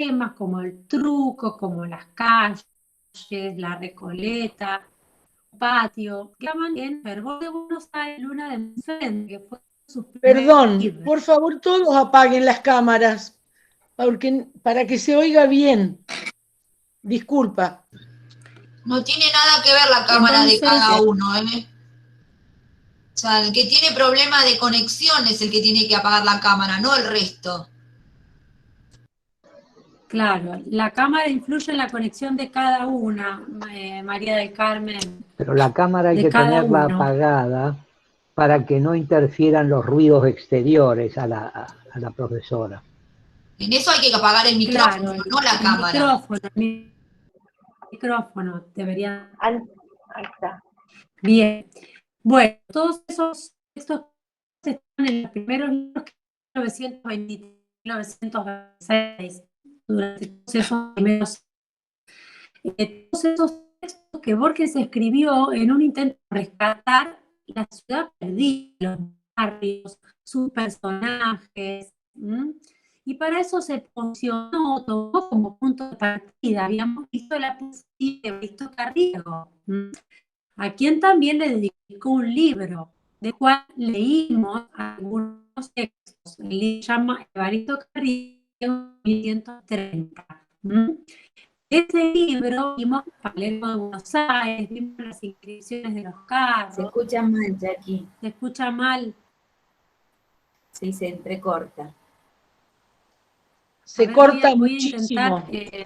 temas como el truco, como las calles, la Recoleta, patio, que llaman en Fervor de Buenos Aires, Luna de Enfrente, que fue su primer Perdón, libro. por favor, todos apaguen las cámaras para que se oiga bien. Disculpa. No tiene nada que ver la cámara de Entonces, cada uno, ¿eh? O sea, el que tiene problema de conexión es el que tiene que apagar la cámara, no el resto. claro, la cámara influye en la conexión de cada una, María del Carmen, Pero la cámara hay de que cada tenerla uno. apagada para que no interfieran los ruidos exteriores a la profesora. En eso hay que apagar el Claro, micrófono, no la el cámara. micrófono, debería. Ahí está. Bien. Bueno, todos esos textos están en los primeros libros que en 1923, 1926, durante todos esos primeros. Todos esos textos que Borges escribió en un intento de rescatar la ciudad perdida, los barrios, sus personajes. Y para eso se posicionó, tomó como punto de partida, habíamos visto la poesía de Evaristo Carriego, a quien también le dedicó un libro, del cual leímos algunos textos. El libro se llama Evaristo Carriego, 1130. Ese libro vimos Palermo de Buenos Aires, vimos las inscripciones de los carros. Se escucha mal, Jackie. Se escucha mal. Sí, se entrecorta. Se A ver, corta voy a intentar. muchísimo.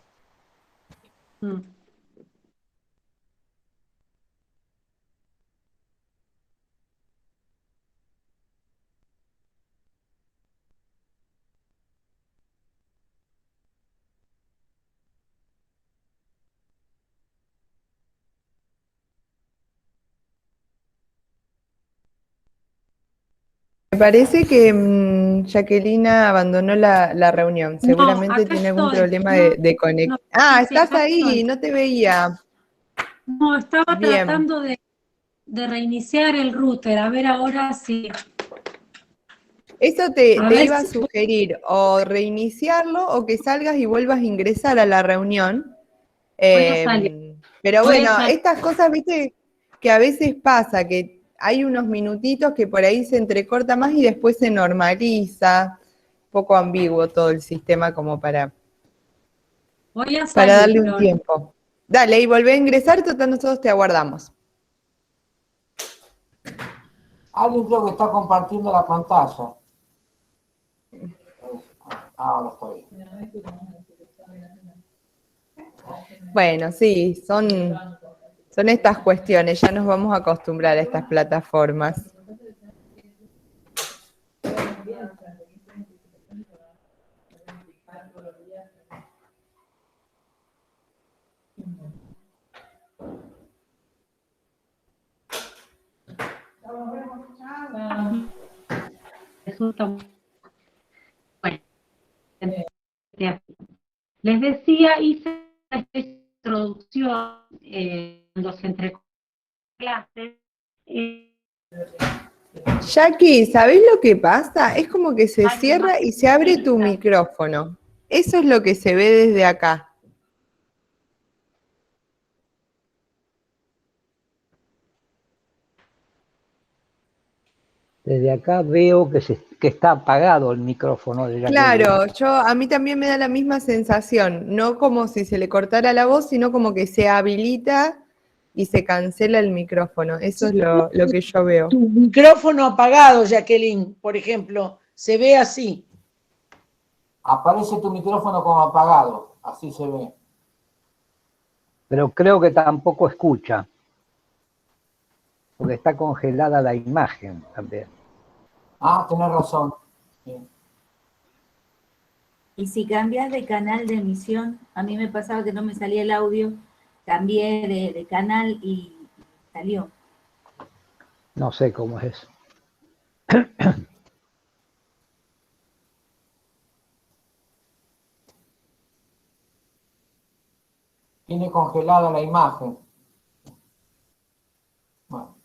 Me parece que Jacqueline abandonó la reunión. No, Seguramente acá tiene algún estoy. problema No, de conexión. no, Ah, sí, sí, estás acá ahí, estoy. no te veía. No, estaba Bien. tratando de reiniciar el router. A ver ahora sí. Eso A te ver iba a si. sugerir, o reiniciarlo o que salgas y vuelvas a ingresar a la reunión. Voy a salir. Pero Voy a bueno, salir. estas cosas, viste, que a veces pasa, que hay unos minutitos que por ahí se entrecorta más y después se normaliza. Un poco ambiguo todo el sistema como Voy a para salir, darle un Flor. tiempo. Dale, y volvé a ingresar, total nosotros te aguardamos. Alguien creo que está compartiendo la pantalla. Ahora estoy. Bueno, sí, son estas cuestiones, ya nos vamos a acostumbrar a estas plataformas. Resulta bueno. Les decía, hice esta introducción cuando se entre clases. Jackie, ¿sabés lo que pasa? Es como que se Alguien más cierra y se abre tu necesita. micrófono. Eso es lo que se ve desde acá. Desde acá veo que está apagado el micrófono de Jacqueline. Claro, a mí también me da la misma sensación, no como si se le cortara la voz, sino como que se habilita y se cancela el micrófono. Eso es lo que yo veo. Tu micrófono apagado, Jacqueline, por ejemplo, se ve así. Aparece tu micrófono como apagado, así se ve. Pero creo que tampoco escucha, porque está congelada la imagen también. Ah, tenés razón. Sí. Y si cambias de canal de emisión, a mí me pasaba que no me salía el audio, cambié de canal y salió. No sé cómo es eso. Tiene congelada la imagen. Bueno.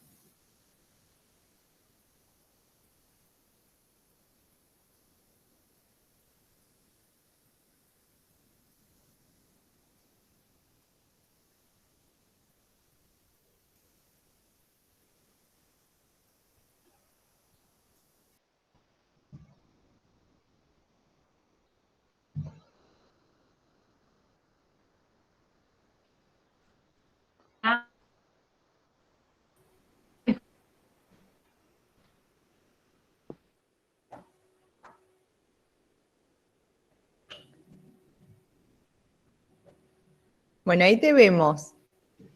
Bueno, ahí te vemos.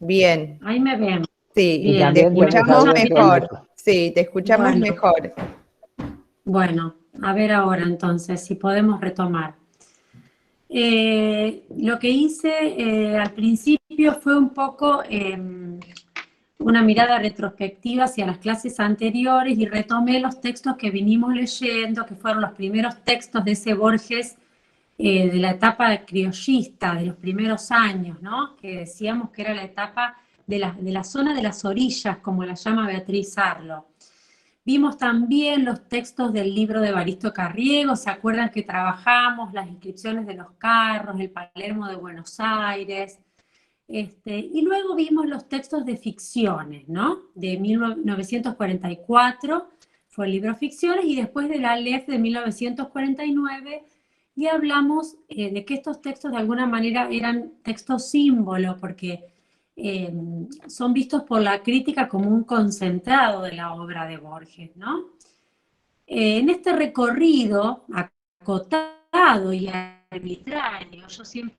Bien. Ahí me ven. Sí, Y Bien. te también tenés escuchamos audio mejor. absoluto. Sí, te escuchamos Bueno. mejor. Bueno, a ver ahora entonces, si podemos retomar. Lo que hice al principio fue un poco una mirada retrospectiva hacia las clases anteriores y retomé los textos que vinimos leyendo, que fueron los primeros textos de ese Borges de la etapa criollista, de los primeros años, ¿no? Que decíamos que era la etapa de la zona de las orillas, como la llama Beatriz Arlo. Vimos también los textos del libro de Evaristo Carriego, ¿se acuerdan que trabajamos las inscripciones de los carros, el Palermo de Buenos Aires? Y luego vimos los textos de ficciones, ¿no? De 1944 fue el libro Ficciones y después de la Aleph de 1949 y hablamos de que estos textos de alguna manera eran textos símbolo porque son vistos por la crítica como un concentrado de la obra de Borges, ¿no? En este recorrido acotado y arbitrario, yo siempre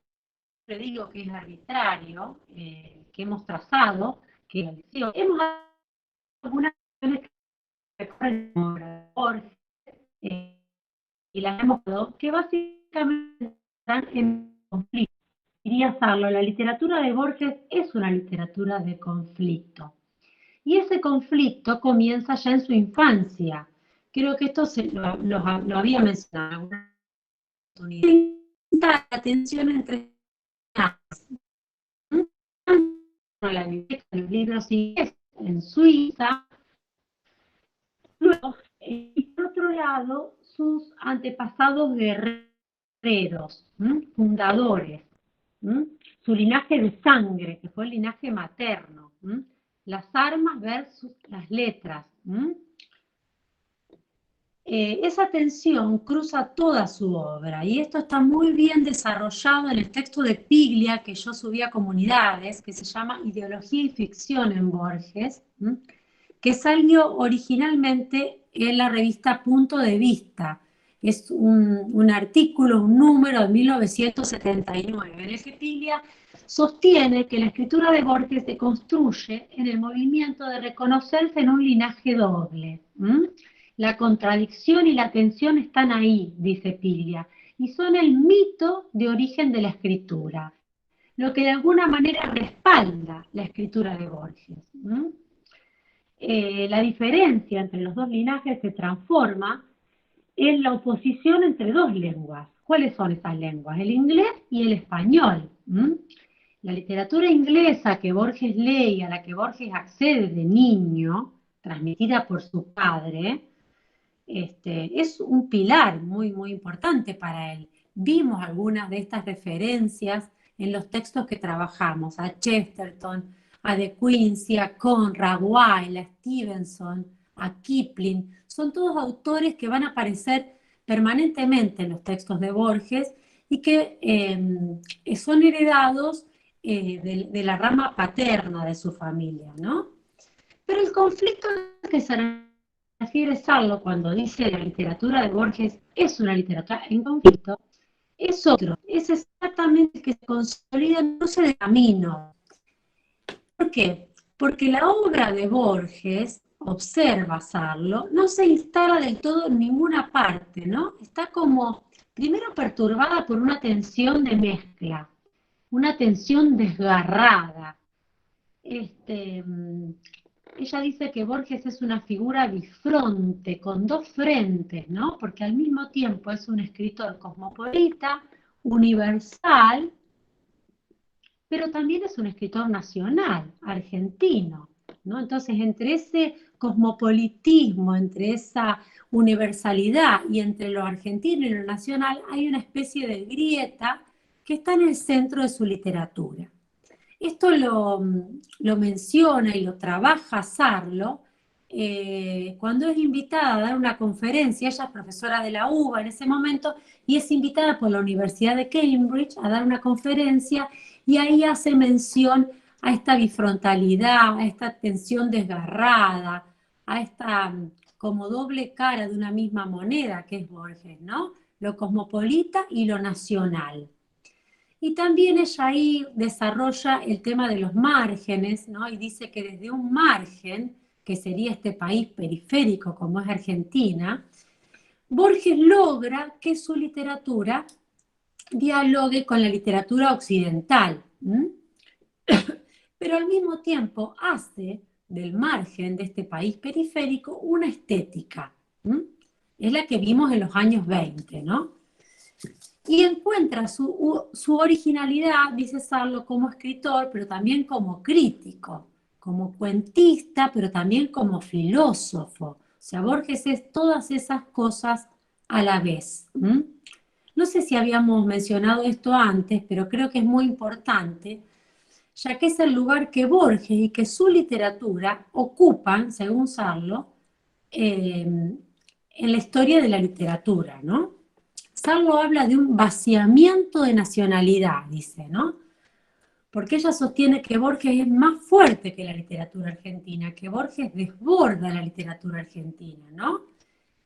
digo que es arbitrario, que hemos trazado, que hemos dado algunas acciones que Borges y las hemos dado, que básicamente están en conflicto. Quería hacerlo, la literatura de Borges es una literatura de conflicto. Y ese conflicto comienza ya en su infancia. Creo que esto lo había mencionado en alguna oportunidad. La tensión entre la biblioteca de los libros ingleses en Suiza, luego, y por otro lado, sus antepasados guerreros, fundadores, su linaje de sangre, que fue el linaje materno, las armas versus las letras. Esa tensión cruza toda su obra y esto está muy bien desarrollado en el texto de Piglia que yo subí a comunidades, que se llama Ideología y Ficción en Borges, que salió originalmente en la revista Punto de Vista. Es un artículo, un número de 1979, en el que Piglia sostiene que la escritura de Borges se construye en el movimiento de reconocerse en un linaje doble. La contradicción y la tensión están ahí, dice Piglia, y son el mito de origen de la escritura, lo que de alguna manera respalda la escritura de Borges. La diferencia entre los dos linajes se transforma en la oposición entre dos lenguas. ¿Cuáles son esas lenguas? El inglés y el español. La literatura inglesa que Borges lee y a la que Borges accede de niño, transmitida por su padre, es un pilar muy, muy importante para él. Vimos algunas de estas referencias en los textos que trabajamos, a Chesterton, a De Quincey, a Conrad, a Wilde, a Stevenson, a Kipling. Son todos autores que van a aparecer permanentemente en los textos de Borges y que son heredados de la rama paterna de su familia, ¿no? Pero el conflicto que se refiere Sarlo cuando dice la literatura de Borges es una literatura en conflicto, es otro, es exactamente el que se consolida en cruce de camino. ¿Por qué? Porque la obra de Borges, observa Sarlo, no se instala del todo en ninguna parte, ¿no? Está como, primero perturbada por una tensión de mezcla, una tensión desgarrada. Ella dice que Borges es una figura bifronte, con dos frentes, ¿no? Porque al mismo tiempo es un escritor cosmopolita, universal, pero también es un escritor nacional, argentino, ¿no? Entonces, entre ese cosmopolitismo, entre esa universalidad y entre lo argentino y lo nacional, hay una especie de grieta que está en el centro de su literatura. Esto lo menciona y lo trabaja Sarlo cuando es invitada a dar una conferencia. Ella es profesora de la UBA en ese momento y es invitada por la Universidad de Cambridge a dar una conferencia y ahí hace mención a esta bifrontalidad, a esta tensión desgarrada, a esta como doble cara de una misma moneda que es Borges, ¿no? Lo cosmopolita y lo nacional. Y también ella ahí desarrolla el tema de los márgenes, ¿no? Y dice que desde un margen, que sería este país periférico como es Argentina, Borges logra que su literatura dialogue con la literatura occidental, pero al mismo tiempo hace del margen de este país periférico una estética. Es la que vimos en los años 20, ¿no? Y encuentra su originalidad, dice Sarlo, como escritor, pero también como crítico, como cuentista, pero también como filósofo. O sea, Borges es todas esas cosas a la vez. No sé si habíamos mencionado esto antes, pero creo que es muy importante, ya que es el lugar que Borges y que su literatura ocupan, según Sarlo, en la historia de la literatura, ¿no? Sarlo habla de un vaciamiento de nacionalidad, dice, ¿no? Porque ella sostiene que Borges es más fuerte que la literatura argentina, que Borges desborda la literatura argentina, ¿no?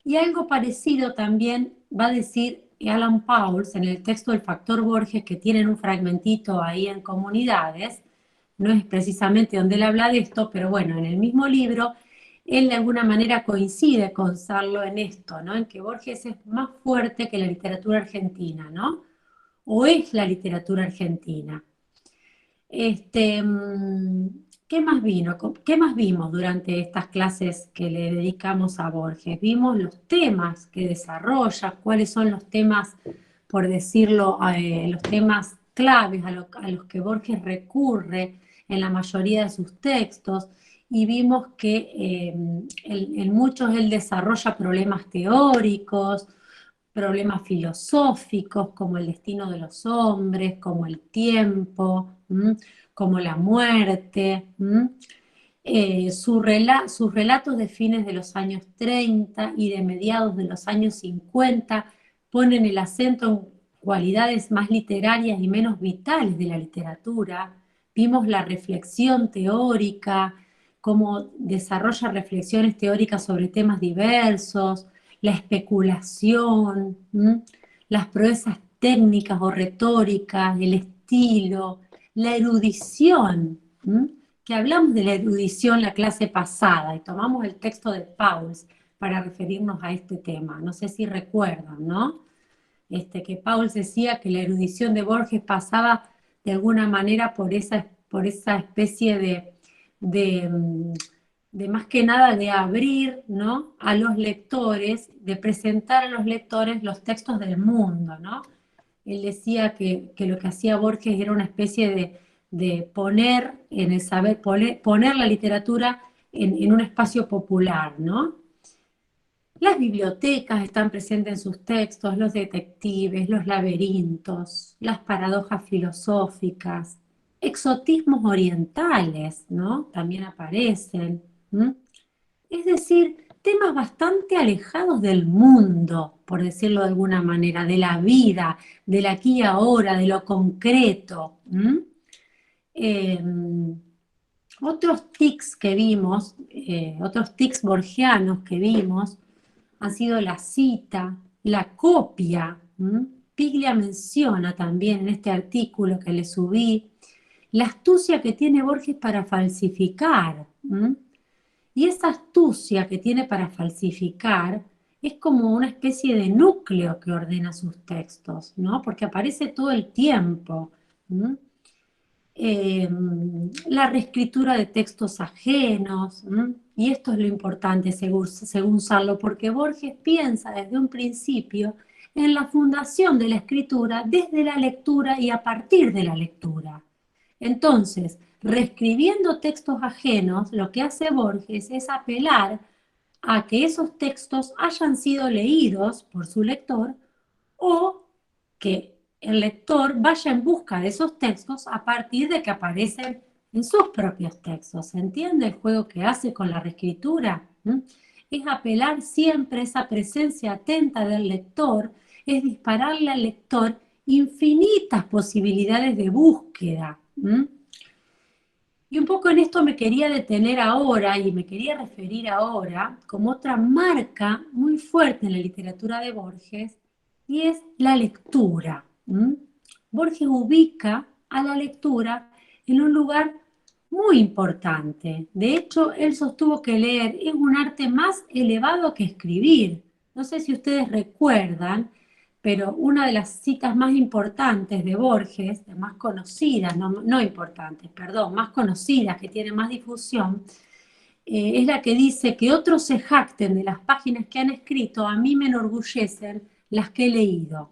Y algo parecido también va a decir Alan Pauls en el texto del Factor Borges, que tienen un fragmentito ahí en Comunidades. No es precisamente donde él habla de esto, pero bueno, en el mismo libro, él de alguna manera coincide con Sarlo en esto, ¿no? En que Borges es más fuerte que la literatura argentina, ¿no? O es la literatura argentina. ¿Qué más ¿Qué más vimos durante estas clases que le dedicamos a Borges? Vimos los temas que desarrolla, cuáles son los temas, por decirlo, los temas claves a los que Borges recurre en la mayoría de sus textos, y vimos que en muchos él desarrolla problemas teóricos, problemas filosóficos como el destino de los hombres, como el tiempo, como la muerte. Sus relatos de fines de los años 30 y de mediados de los años 50 ponen el acento en cualidades más literarias y menos vitales de la literatura. Vimos la reflexión teórica, cómo desarrolla reflexiones teóricas sobre temas diversos, la especulación, las proezas técnicas o retóricas, el estilo, la erudición, que hablamos de la erudición la clase pasada y tomamos el texto de Pauls para referirnos a este tema. No sé si recuerdan, ¿no? Que Pauls decía que la erudición de Borges pasaba de alguna manera por esa especie de más que nada de abrir, ¿no?, a los lectores, de presentar a los lectores los textos del mundo, ¿no? Él decía que lo que hacía Borges era una especie de poner en el saber, poner la literatura en un espacio popular, ¿no? Las bibliotecas están presentes en sus textos, los detectives, los laberintos, las paradojas filosóficas, exotismos orientales, ¿no? También aparecen. Es decir, temas bastante alejados del mundo, por decirlo de alguna manera, de la vida, del aquí y ahora, de lo concreto. Otros tics que vimos, otros tics borgianos que vimos, han sido la cita, la copia. Piglia menciona también en este artículo que le subí, la astucia que tiene Borges para falsificar. Y esa astucia que tiene para falsificar es como una especie de núcleo que ordena sus textos, ¿no? Porque aparece todo el tiempo. La reescritura de textos ajenos, y esto es lo importante según Sarlo, porque Borges piensa desde un principio en la fundación de la escritura desde la lectura y a partir de la lectura. Entonces, reescribiendo textos ajenos, lo que hace Borges es apelar a que esos textos hayan sido leídos por su lector o que el lector vaya en busca de esos textos a partir de que aparecen en sus propios textos. ¿Se entiende el juego que hace con la reescritura? Es apelar siempre a esa presencia atenta del lector, es dispararle al lector infinitas posibilidades de búsqueda. Y un poco en esto me quería detener ahora y me quería referir ahora como otra marca muy fuerte en la literatura de Borges, y es la lectura. Borges ubica a la lectura en un lugar muy importante. De hecho, él sostuvo que leer es un arte más elevado que escribir. No sé si ustedes recuerdan, pero una de las citas más importantes de Borges, de más conocidas, no importantes, perdón, más conocidas, que tiene más difusión, es la que dice que otros se jacten de las páginas que han escrito, a mí me enorgullecen las que he leído.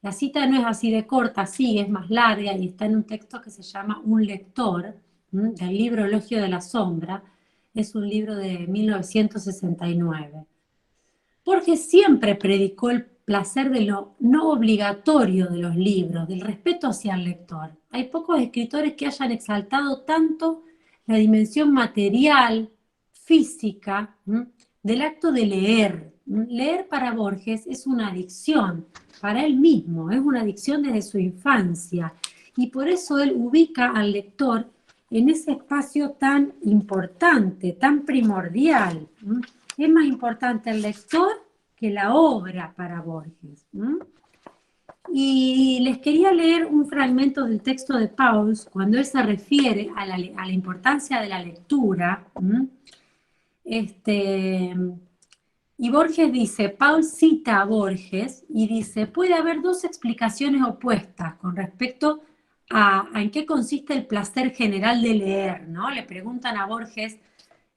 La cita no es así de corta, sí, es más larga y está en un texto que se llama Un lector, del libro Elogio de la Sombra. Es un libro de 1969. Borges siempre predicó el placer de lo no obligatorio de los libros, del respeto hacia el lector. Hay pocos escritores que hayan exaltado tanto la dimensión material, física, del acto de leer. Leer para Borges es una adicción, para él mismo, es una adicción desde su infancia. Y por eso él ubica al lector en ese espacio tan importante, tan primordial. Es más importante el lector que la obra para Borges. Y les quería leer un fragmento del texto de Pauls, cuando él se refiere a la importancia de la lectura. Y Borges dice, Pauls cita a Borges y dice, puede haber dos explicaciones opuestas con respecto a en qué consiste el placer general de leer, ¿no? Le preguntan a Borges,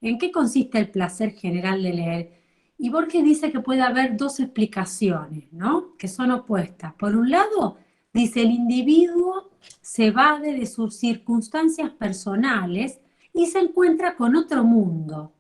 ¿en qué consiste el placer general de leer? Y Borges dice que puede haber dos explicaciones, ¿no? Que son opuestas. Por un lado, dice, el individuo se evade de sus circunstancias personales y se encuentra con otro mundo.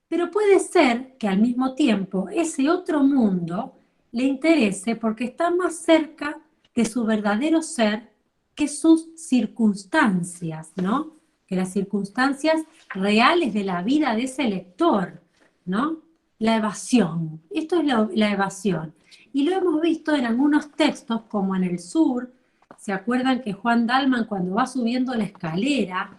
Pero puede ser que al mismo tiempo ese otro mundo le interese porque está más cerca de su verdadero ser que sus circunstancias, ¿no? Que las circunstancias reales de la vida de ese lector, ¿no? La evasión, esto es la evasión. Y lo hemos visto en algunos textos, como en El Sur. ¿Se acuerdan que Juan Dalman, cuando va subiendo la escalera,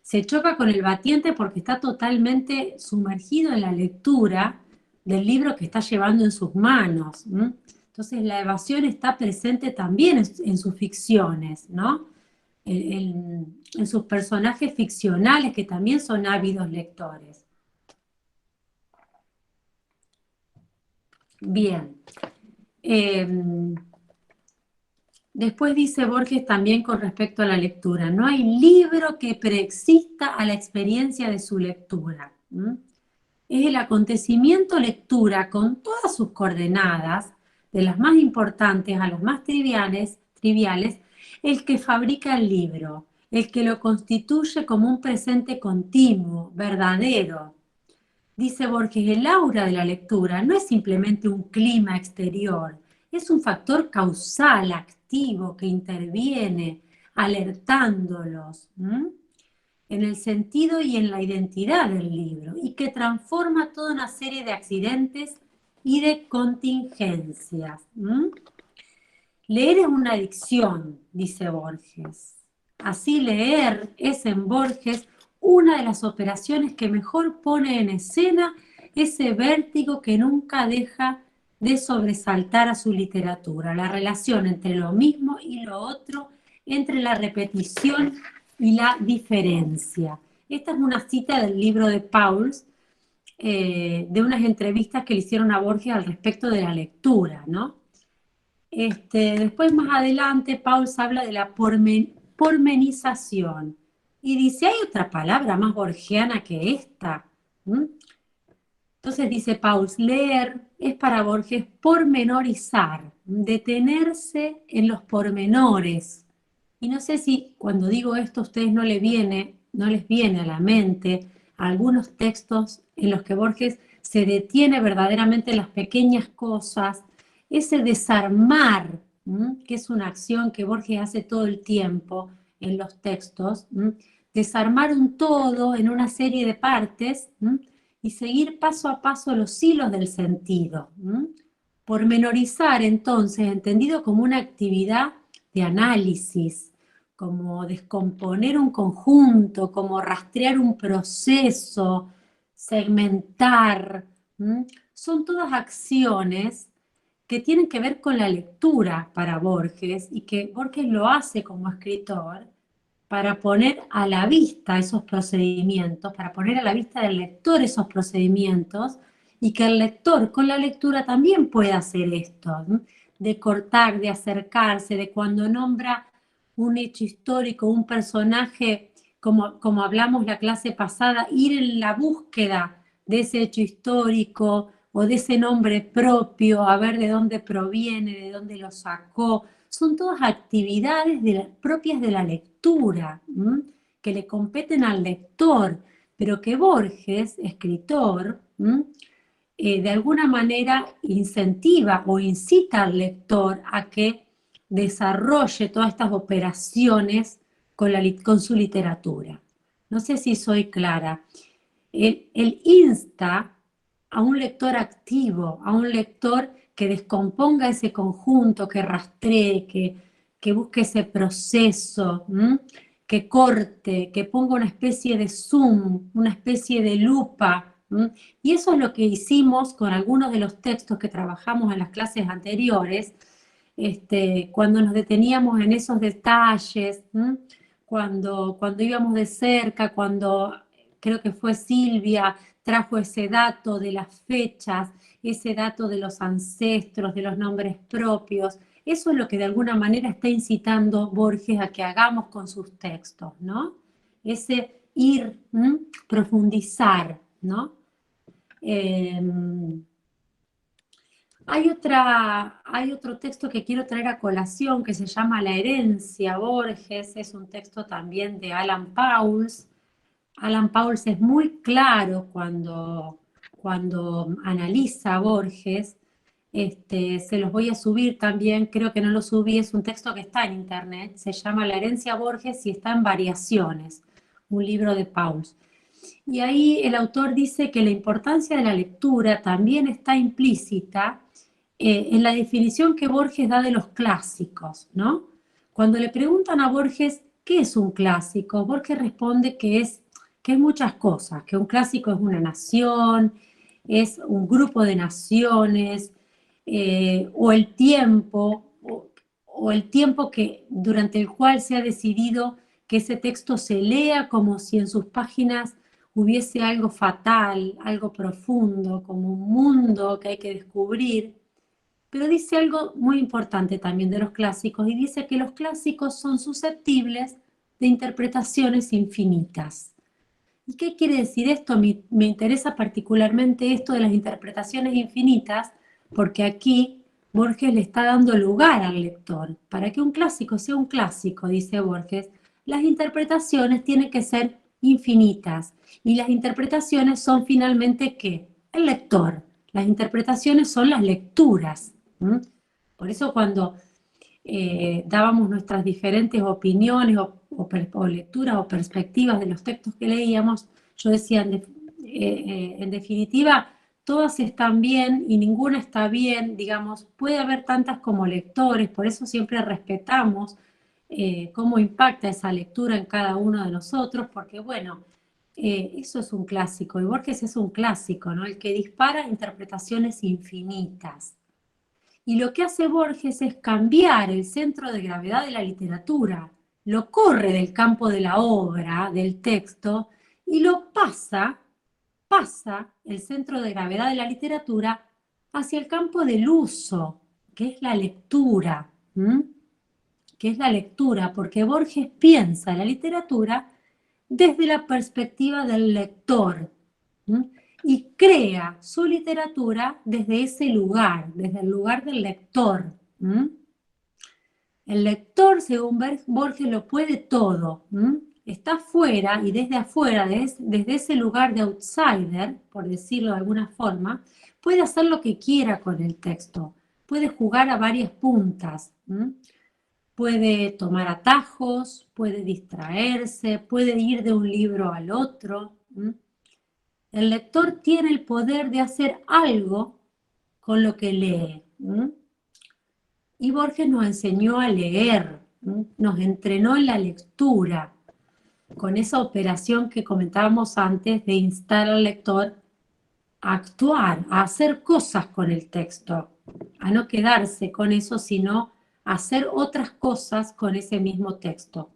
se choca con el batiente porque está totalmente sumergido en la lectura del libro que está llevando en sus manos? Entonces la evasión está presente también en sus ficciones, ¿no? En sus personajes ficcionales, que también son ávidos lectores. Bien. Después dice Borges también con respecto a la lectura, no hay libro que preexista a la experiencia de su lectura. Es el acontecimiento lectura con todas sus coordenadas, de las más importantes a las más triviales, el que fabrica el libro, el que lo constituye como un presente continuo, verdadero. Dice Borges, el aura de la lectura no es simplemente un clima exterior, es un factor causal, activo, que interviene, alertándolos en el sentido y en la identidad del libro, y que transforma toda una serie de accidentes y de contingencias. Leer es una adicción, dice Borges. Así leer es en Borges una de las operaciones que mejor pone en escena ese vértigo que nunca deja de sobresaltar a su literatura, la relación entre lo mismo y lo otro, entre la repetición y la diferencia. Esta es una cita del libro de Pauls, de unas entrevistas que le hicieron a Borges al respecto de la lectura, ¿no? Después, más adelante, Pauls habla de la pormenización y dice, ¿hay otra palabra más borgiana que esta? Entonces dice Pauls, leer es para Borges pormenorizar, detenerse en los pormenores. Y no sé si cuando digo esto a ustedes no les viene a la mente algunos textos en los que Borges se detiene verdaderamente en las pequeñas cosas, ese desarmar, que es una acción que Borges hace todo el tiempo en los textos, desarmar un todo en una serie de partes y seguir paso a paso los hilos del sentido. Pormenorizar, entonces, entendido como una actividad de análisis, como descomponer un conjunto, como rastrear un proceso, segmentar, son todas acciones que tienen que ver con la lectura para Borges y que Borges lo hace como escritor para poner a la vista esos procedimientos, para poner a la vista del lector esos procedimientos y que el lector con la lectura también pueda hacer esto, ¿no? De cortar, de acercarse, de cuando nombra un hecho histórico, un personaje, como hablamos la clase pasada, ir en la búsqueda de ese hecho histórico o de ese nombre propio, a ver de dónde proviene, de dónde lo sacó. Son todas actividades propias de la lectura, que le competen al lector, pero que Borges, escritor, de alguna manera incentiva o incita al lector a que desarrolle todas estas operaciones con su literatura. No sé si soy clara. Él insta a un lector activo, a un lector que descomponga ese conjunto, que rastree, que busque ese proceso, que corte, que ponga una especie de zoom, una especie de lupa. Y eso es lo que hicimos con algunos de los textos que trabajamos en las clases anteriores, cuando nos deteníamos en esos detalles, cuando íbamos de cerca, cuando creo que fue Silvia, trajo ese dato de las fechas, ese dato de los ancestros, de los nombres propios. Eso es lo que de alguna manera está incitando Borges a que hagamos con sus textos, ¿no? Ese ir, profundizar, ¿no? Hay otro texto que quiero traer a colación que se llama La herencia, Borges, es un texto también de Alan Pauls. Alan Pauls es muy claro cuando analiza a Borges. Se los voy a subir también, creo que no lo subí, es un texto que está en internet, se llama La herencia Borges y está en Variaciones, un libro de Pauls. Y ahí el autor dice que la importancia de la lectura también está implícita en la definición que Borges da de los clásicos, ¿no? Cuando le preguntan a Borges qué es un clásico, Borges responde que es muchas cosas, que un clásico es una nación, es un grupo de naciones, o el tiempo, o el tiempo durante el cual se ha decidido que ese texto se lea como si en sus páginas hubiese algo fatal, algo profundo, como un mundo que hay que descubrir. Pero dice algo muy importante también de los clásicos, y dice que los clásicos son susceptibles de interpretaciones infinitas. ¿Y qué quiere decir esto? Me interesa particularmente esto de las interpretaciones infinitas, porque aquí Borges le está dando lugar al lector. Para que un clásico sea un clásico, dice Borges, las interpretaciones tienen que ser infinitas. Y las interpretaciones son finalmente, ¿qué? El lector. Las interpretaciones son las lecturas. Por eso cuando dábamos nuestras diferentes opiniones o lecturas o perspectivas de los textos que leíamos, yo decía, en definitiva, todas están bien y ninguna está bien, digamos, puede haber tantas como lectores, por eso siempre respetamos cómo impacta esa lectura en cada uno de nosotros, porque bueno, eso es un clásico, y Borges es un clásico, ¿no? El que dispara interpretaciones infinitas. Y lo que hace Borges es cambiar el centro de gravedad de la literatura, lo corre del campo de la obra, del texto, y lo pasa el centro de gravedad de la literatura hacia el campo del uso, que es la lectura, que es la lectura, porque Borges piensa la literatura desde la perspectiva del lector, y crea su literatura desde ese lugar, desde el lugar del lector. El lector, según Borges, lo puede todo. Está afuera y desde afuera, desde ese lugar de outsider, por decirlo de alguna forma, puede hacer lo que quiera con el texto. Puede jugar a varias puntas. Puede tomar atajos, puede distraerse, puede ir de un libro al otro. El lector tiene el poder de hacer algo con lo que lee. Y Borges nos enseñó a leer, nos entrenó en la lectura, con esa operación que comentábamos antes de instar al lector a actuar, a hacer cosas con el texto. a no quedarse con eso, sino a hacer otras cosas con ese mismo texto.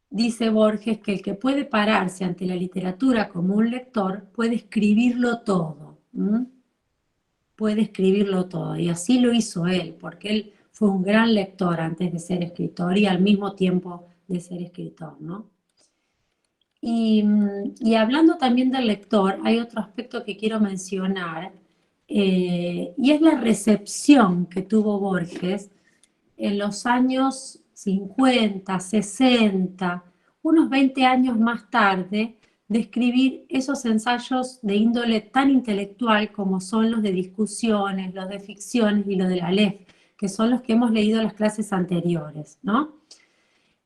Dice Borges que el que puede pararse ante la literatura como un lector puede escribirlo todo. Puede escribirlo todo, y así lo hizo él, porque él fue un gran lector antes de ser escritor y al mismo tiempo de ser escritor, ¿no? Y hablando también del lector, hay otro aspecto que quiero mencionar, y es la recepción que tuvo Borges en los años 50, 60, unos 20 años más tarde, de escribir esos ensayos de índole tan intelectual como son los de discusiones, los de ficciones y los de la Aleph, que son los que hemos leído en las clases anteriores, ¿no?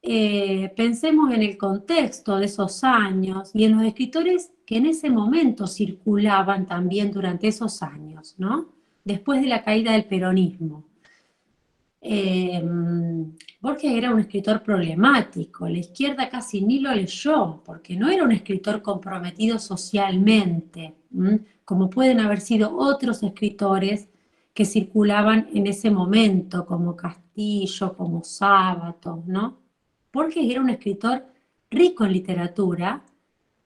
Pensemos en el contexto de esos años y en los escritores que en ese momento circulaban también durante esos años, ¿no? Después de la caída del peronismo. Borges era un escritor problemático, la izquierda casi ni lo leyó, porque no era un escritor comprometido socialmente, como pueden haber sido otros escritores que circulaban en ese momento, como Castillo, como Sábato, ¿no? Borges era un escritor rico en literatura,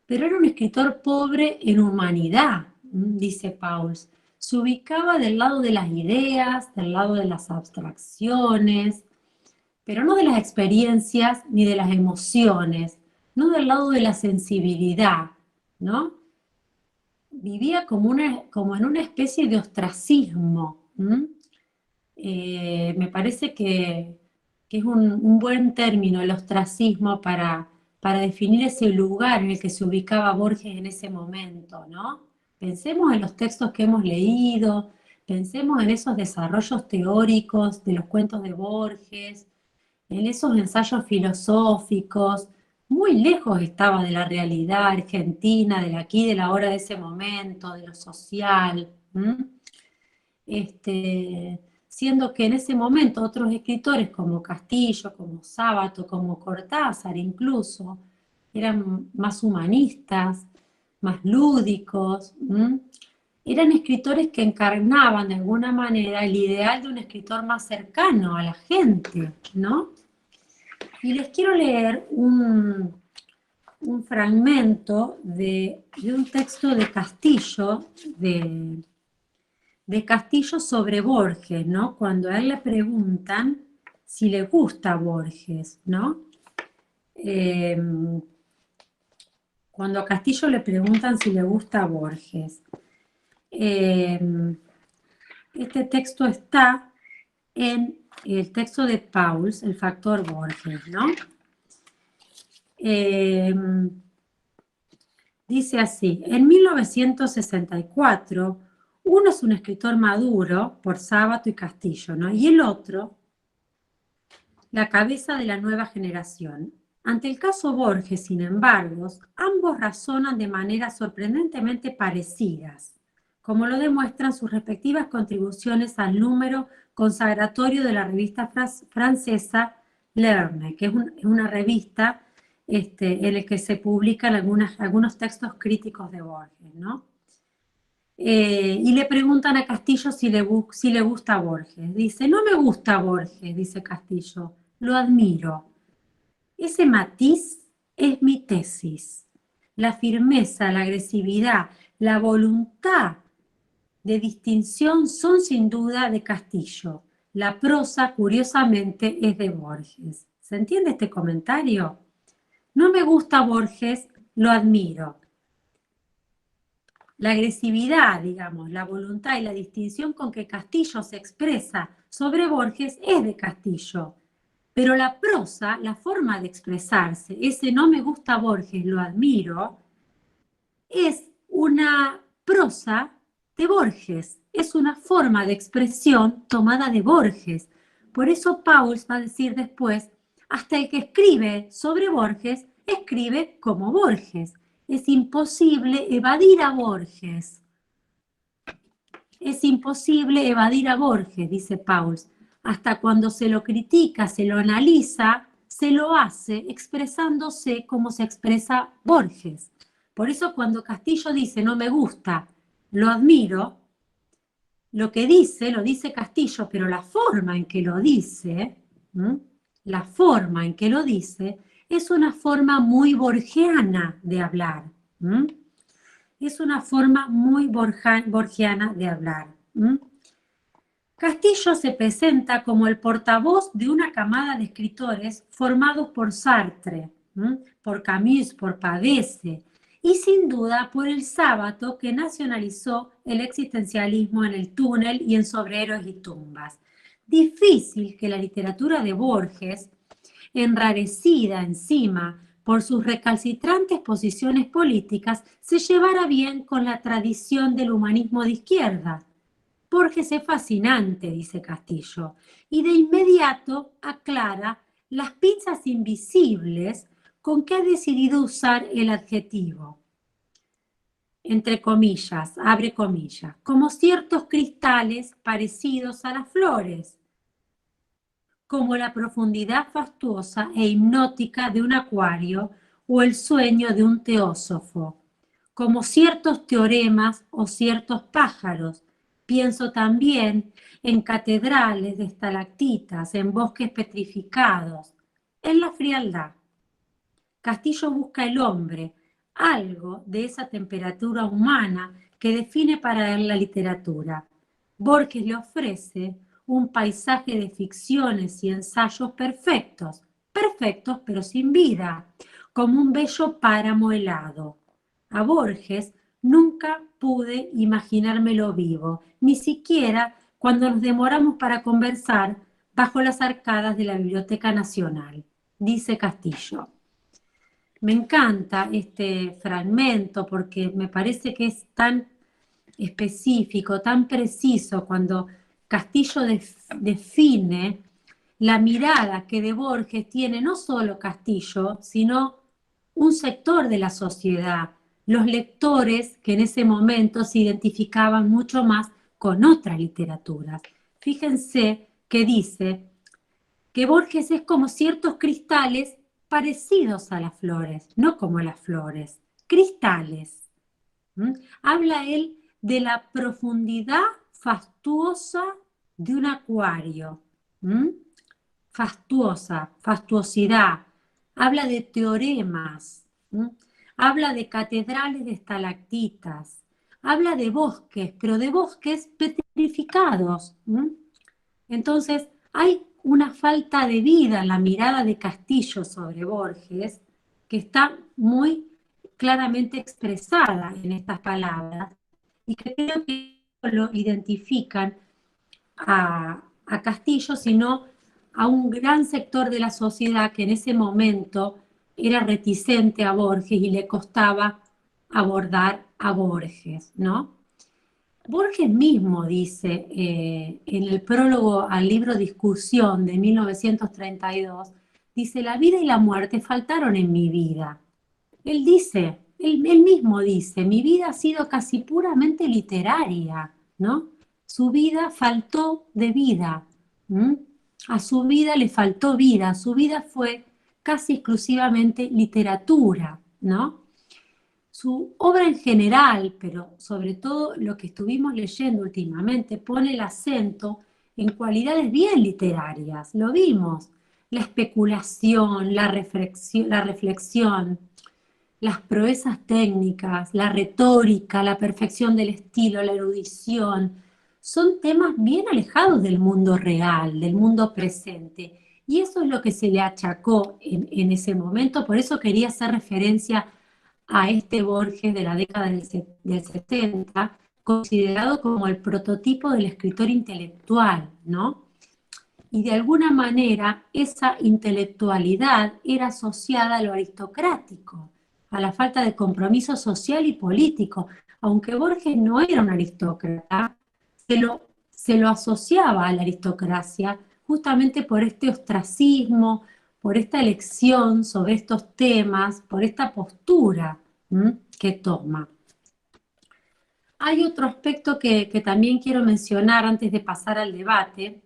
pero era un escritor pobre en humanidad, dice Pauls. Se ubicaba del lado de las ideas, del lado de las abstracciones, pero no de las experiencias ni de las emociones, no del lado de la sensibilidad, ¿no? Vivía como en una especie de ostracismo. Me parece que es un buen término el ostracismo para definir ese lugar en el que se ubicaba Borges en ese momento, ¿no? Pensemos en los textos que hemos leído, pensemos en esos desarrollos teóricos de los cuentos de Borges, en esos ensayos filosóficos. Muy lejos estaba de la realidad argentina, del aquí, de la ahora, de ese momento, de lo social. Siendo que en ese momento otros escritores como Castillo, como Sábato, como Cortázar incluso, eran más humanistas, más lúdicos, eran escritores que encarnaban de alguna manera el ideal de un escritor más cercano a la gente, ¿no? Y les quiero leer un fragmento de un texto de Castillo, de Castillo sobre Borges, ¿no? Cuando a él le preguntan si le gusta Borges, ¿no? Cuando a Castillo le preguntan si le gusta Borges. Este texto está en el texto de Pauls, El factor Borges, ¿no? Dice así: en 1964, uno es un escritor maduro por Sábato y Castillo, ¿no? Y el otro, la cabeza de la nueva generación. Ante el caso Borges, sin embargo, ambos razonan de maneras sorprendentemente parecidas, como lo demuestran sus respectivas contribuciones al número consagratorio de la revista francesa L'Erne, que es una revista en la que se publican algunos textos críticos de Borges, ¿no? Y le preguntan a Castillo si le gusta Borges. Dice: no me gusta Borges, dice Castillo, lo admiro. Ese matiz es mi tesis. La firmeza, la agresividad, la voluntad de distinción son sin duda de Castillo. La prosa, curiosamente, es de Borges. ¿Se entiende este comentario? No me gusta Borges, lo admiro. La agresividad, digamos, la voluntad y la distinción con que Castillo se expresa sobre Borges es de Castillo. Pero la prosa, la forma de expresarse, ese no me gusta Borges, lo admiro, es una prosa de Borges, es una forma de expresión tomada de Borges. Por eso Pauls va a decir después: hasta el que escribe sobre Borges, escribe como Borges. Es imposible evadir a Borges. Es imposible evadir a Borges, dice Pauls. Hasta cuando se lo critica, se lo analiza, se lo hace expresándose como se expresa Borges. Por eso cuando Castillo dice no me gusta, lo admiro, lo que dice, lo dice Castillo, pero la forma en que lo dice, la forma en que lo dice, es una forma muy borgiana de hablar. Es una forma muy borgiana de hablar. Castillo se presenta como el portavoz de una camada de escritores formados por Sartre, por Camus, por Pavese, y sin duda por el sábado que nacionalizó el existencialismo en el túnel y en Sobre héroes y tumbas. Difícil que la literatura de Borges, enrarecida encima por sus recalcitrantes posiciones políticas, se llevara bien con la tradición del humanismo de izquierda. Borges es fascinante, dice Castillo, y de inmediato aclara las pinzas invisibles con que ha decidido usar el adjetivo. Entre comillas, abre comillas, como ciertos cristales parecidos a las flores, como la profundidad fastuosa e hipnótica de un acuario o el sueño de un teósofo, como ciertos teoremas o ciertos pájaros. Pienso también en catedrales de estalactitas, en bosques petrificados, en la frialdad. Castillo busca el hombre, algo de esa temperatura humana que define para él la literatura. Borges le ofrece un paisaje de ficciones y ensayos perfectos, perfectos pero sin vida, como un bello páramo helado. A Borges nunca pude imaginármelo vivo, ni siquiera cuando nos demoramos para conversar bajo las arcadas de la Biblioteca Nacional, dice Castillo. Me encanta este fragmento porque me parece que es tan específico, tan preciso cuando Castillo define la mirada que de Borges tiene no solo Castillo, sino un sector de la sociedad, los lectores que en ese momento se identificaban mucho más con otras literaturas. Fíjense que dice que Borges es como ciertos cristales parecidos a las flores, no como las flores, cristales. Habla él de la profundidad fastuosa de un acuario. Fastuosa, fastuosidad. Habla de teoremas. Habla de catedrales de estalactitas. Habla de bosques, pero de bosques petrificados. Entonces, hay una falta de vida en la mirada de Castillo sobre Borges que está muy claramente expresada en estas palabras y que creo que no lo identifican a Castillo, sino a un gran sector de la sociedad que en ese momento era reticente a Borges y le costaba abordar a Borges, ¿no? Borges mismo dice en el prólogo al libro Discusión de 1932, dice, la vida y la muerte faltaron en mi vida. Él dice, él mismo dice, mi vida ha sido casi puramente literaria, ¿no? Su vida faltó de vida, a su vida le faltó vida, su vida fue casi exclusivamente literatura, ¿no? Su obra en general, pero sobre todo lo que estuvimos leyendo últimamente, pone el acento en cualidades bien literarias, lo vimos, la especulación, la reflexión, las proezas técnicas, la retórica, la perfección del estilo, la erudición, son temas bien alejados del mundo real, del mundo presente. Y eso es lo que se le achacó en ese momento, por eso quería hacer referencia a este Borges de la década del 70, considerado como el prototipo del escritor intelectual, ¿no? Y de alguna manera esa intelectualidad era asociada a lo aristocrático, a la falta de compromiso social y político. Aunque Borges no era un aristócrata, se lo asociaba a la aristocracia justamente por este ostracismo, por esta elección sobre estos temas, por esta postura que toma. Hay otro aspecto que también quiero mencionar antes de pasar al debate,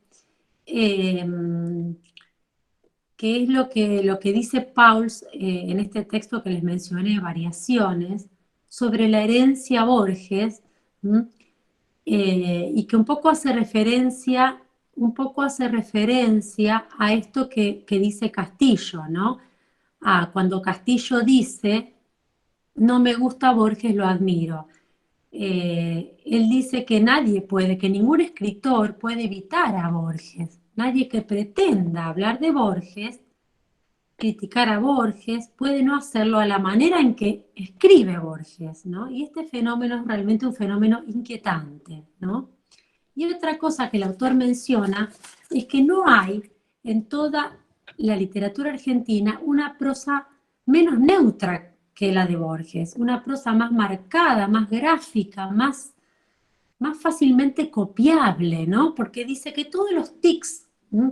que es lo que dice Pauls en este texto que les mencioné, Variaciones, sobre la herencia Borges, y que un poco hace referencia a esto que dice Castillo, ¿no? Cuando Castillo dice, no me gusta Borges, lo admiro. Él dice que que ningún escritor puede evitar a Borges. Nadie que pretenda hablar de Borges, criticar a Borges, puede no hacerlo a la manera en que escribe Borges, ¿no? Y este fenómeno es realmente un fenómeno inquietante, ¿no? Y otra cosa que el autor menciona es que no hay en toda la literatura argentina una prosa menos neutra que la de Borges, una prosa más marcada, más gráfica, más fácilmente copiable, ¿no? Porque dice que todos los tics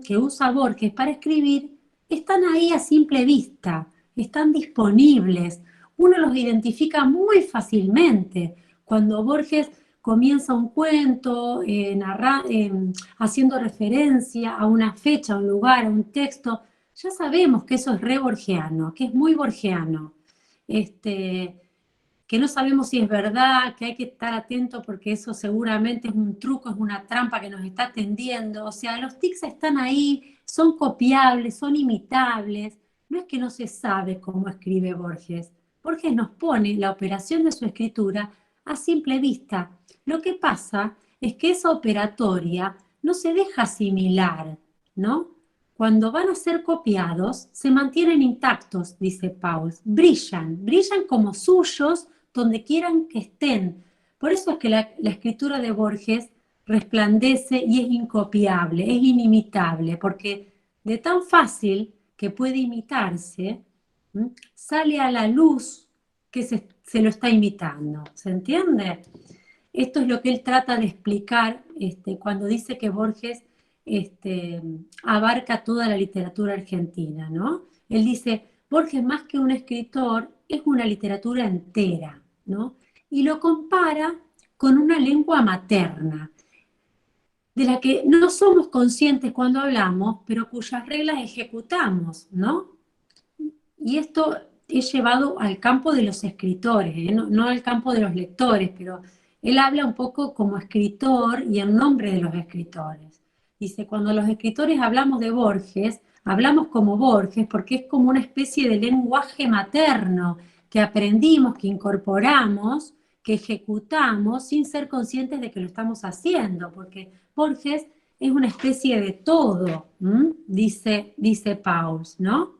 que usa Borges para escribir están ahí a simple vista, están disponibles, uno los identifica muy fácilmente. Cuando Borges comienza un cuento haciendo referencia a una fecha, a un lugar, a un texto, ya sabemos que eso es re borgiano, que es muy borgiano. Que no sabemos si es verdad, que hay que estar atento porque eso seguramente es un truco, es una trampa que nos está tendiendo. O sea, los tics están ahí, son copiables, son imitables. No es que no se sabe cómo escribe Borges. Borges nos pone la operación de su escritura a simple vista. Lo que pasa es que esa operatoria no se deja asimilar, ¿no? Cuando van a ser copiados, se mantienen intactos, dice Pauls. Brillan como suyos donde quieran que estén. Por eso es que la escritura de Borges resplandece y es incopiable, es inimitable, porque de tan fácil que puede imitarse, sale a la luz que se lo está imitando. ¿Se entiende? Esto es lo que él trata de explicar cuando dice que Borges abarca toda la literatura argentina, ¿no? Él dice, Borges más que un escritor es una literatura entera, ¿no? Y lo compara con una lengua materna, de la que no somos conscientes cuando hablamos, pero cuyas reglas ejecutamos, ¿no? Y esto es llevado al campo de los escritores, no al campo de los lectores, pero él habla un poco como escritor y en nombre de los escritores. Dice, cuando los escritores hablamos de Borges, hablamos como Borges porque es como una especie de lenguaje materno que aprendimos, que incorporamos, que ejecutamos sin ser conscientes de que lo estamos haciendo, porque Borges es una especie de todo, dice Pauls, ¿no?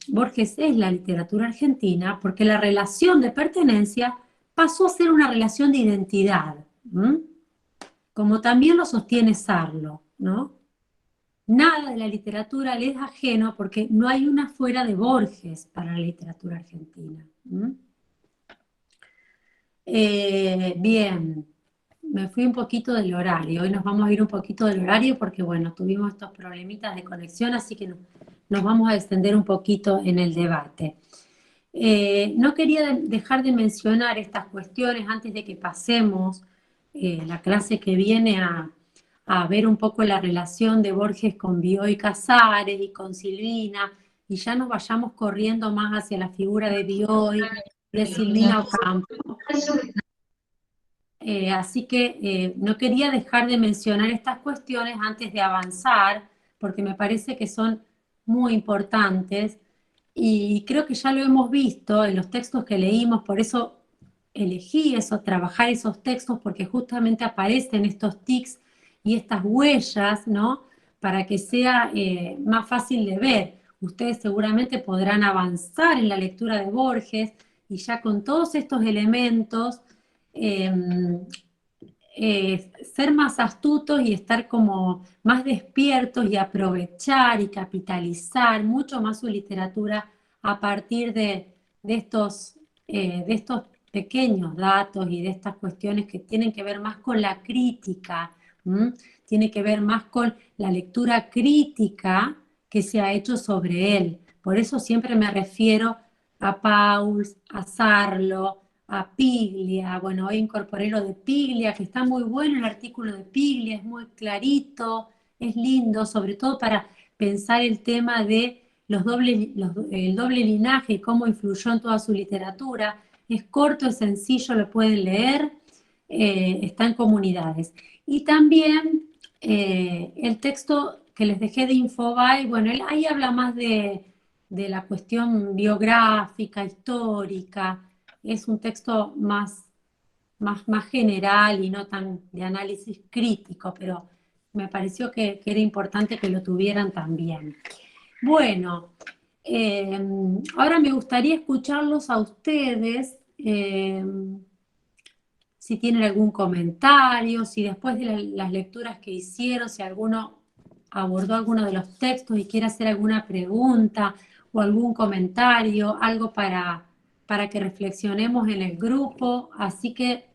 Borges es la literatura argentina porque la relación de pertenencia pasó a ser una relación de identidad, como también lo sostiene Sarlo, ¿no? Nada de la literatura le es ajeno porque no hay una fuera de Borges para la literatura argentina. Bien, me fui un poquito del horario, hoy nos vamos a ir un poquito del horario porque, bueno, tuvimos estos problemitas de conexión, así que nos vamos a extender un poquito en el debate. No quería dejar de mencionar estas cuestiones antes de que pasemos la clase que viene a ver un poco la relación de Borges con Bioy Casares y con Silvina, y ya nos vayamos corriendo más hacia la figura de Bioy, de Silvina Ocampo. Así que no quería dejar de mencionar estas cuestiones antes de avanzar, porque me parece que son muy importantes, y creo que ya lo hemos visto en los textos que leímos, por eso elegí trabajar esos textos, porque justamente aparecen estos tics y estas huellas, ¿no? Para que sea más fácil de ver. Ustedes seguramente podrán avanzar en la lectura de Borges, y ya con todos estos elementos, ser más astutos y estar como más despiertos y aprovechar y capitalizar mucho más su literatura a partir de estos pequeños datos y de estas cuestiones que tienen que ver más con la crítica, tiene que ver más con la lectura crítica que se ha hecho sobre él. Por eso siempre me refiero a Pauls, a Sarlo, a Piglia. Bueno, hoy incorporé lo de Piglia, que está muy bueno el artículo de Piglia, es muy clarito, es lindo, sobre todo para pensar el tema de el doble linaje y cómo influyó en toda su literatura. Es corto, es sencillo, lo pueden leer, está en comunidades. Y también el texto que les dejé de Infobae, bueno, él ahí habla más de la cuestión biográfica, histórica, es un texto más general y no tan de análisis crítico, pero me pareció que era importante que lo tuvieran también. Bueno, ahora me gustaría escucharlos a ustedes, si tienen algún comentario, si después de las lecturas que hicieron, si alguno abordó alguno de los textos y quiere hacer alguna pregunta o algún comentario, algo para que reflexionemos en el grupo. Así que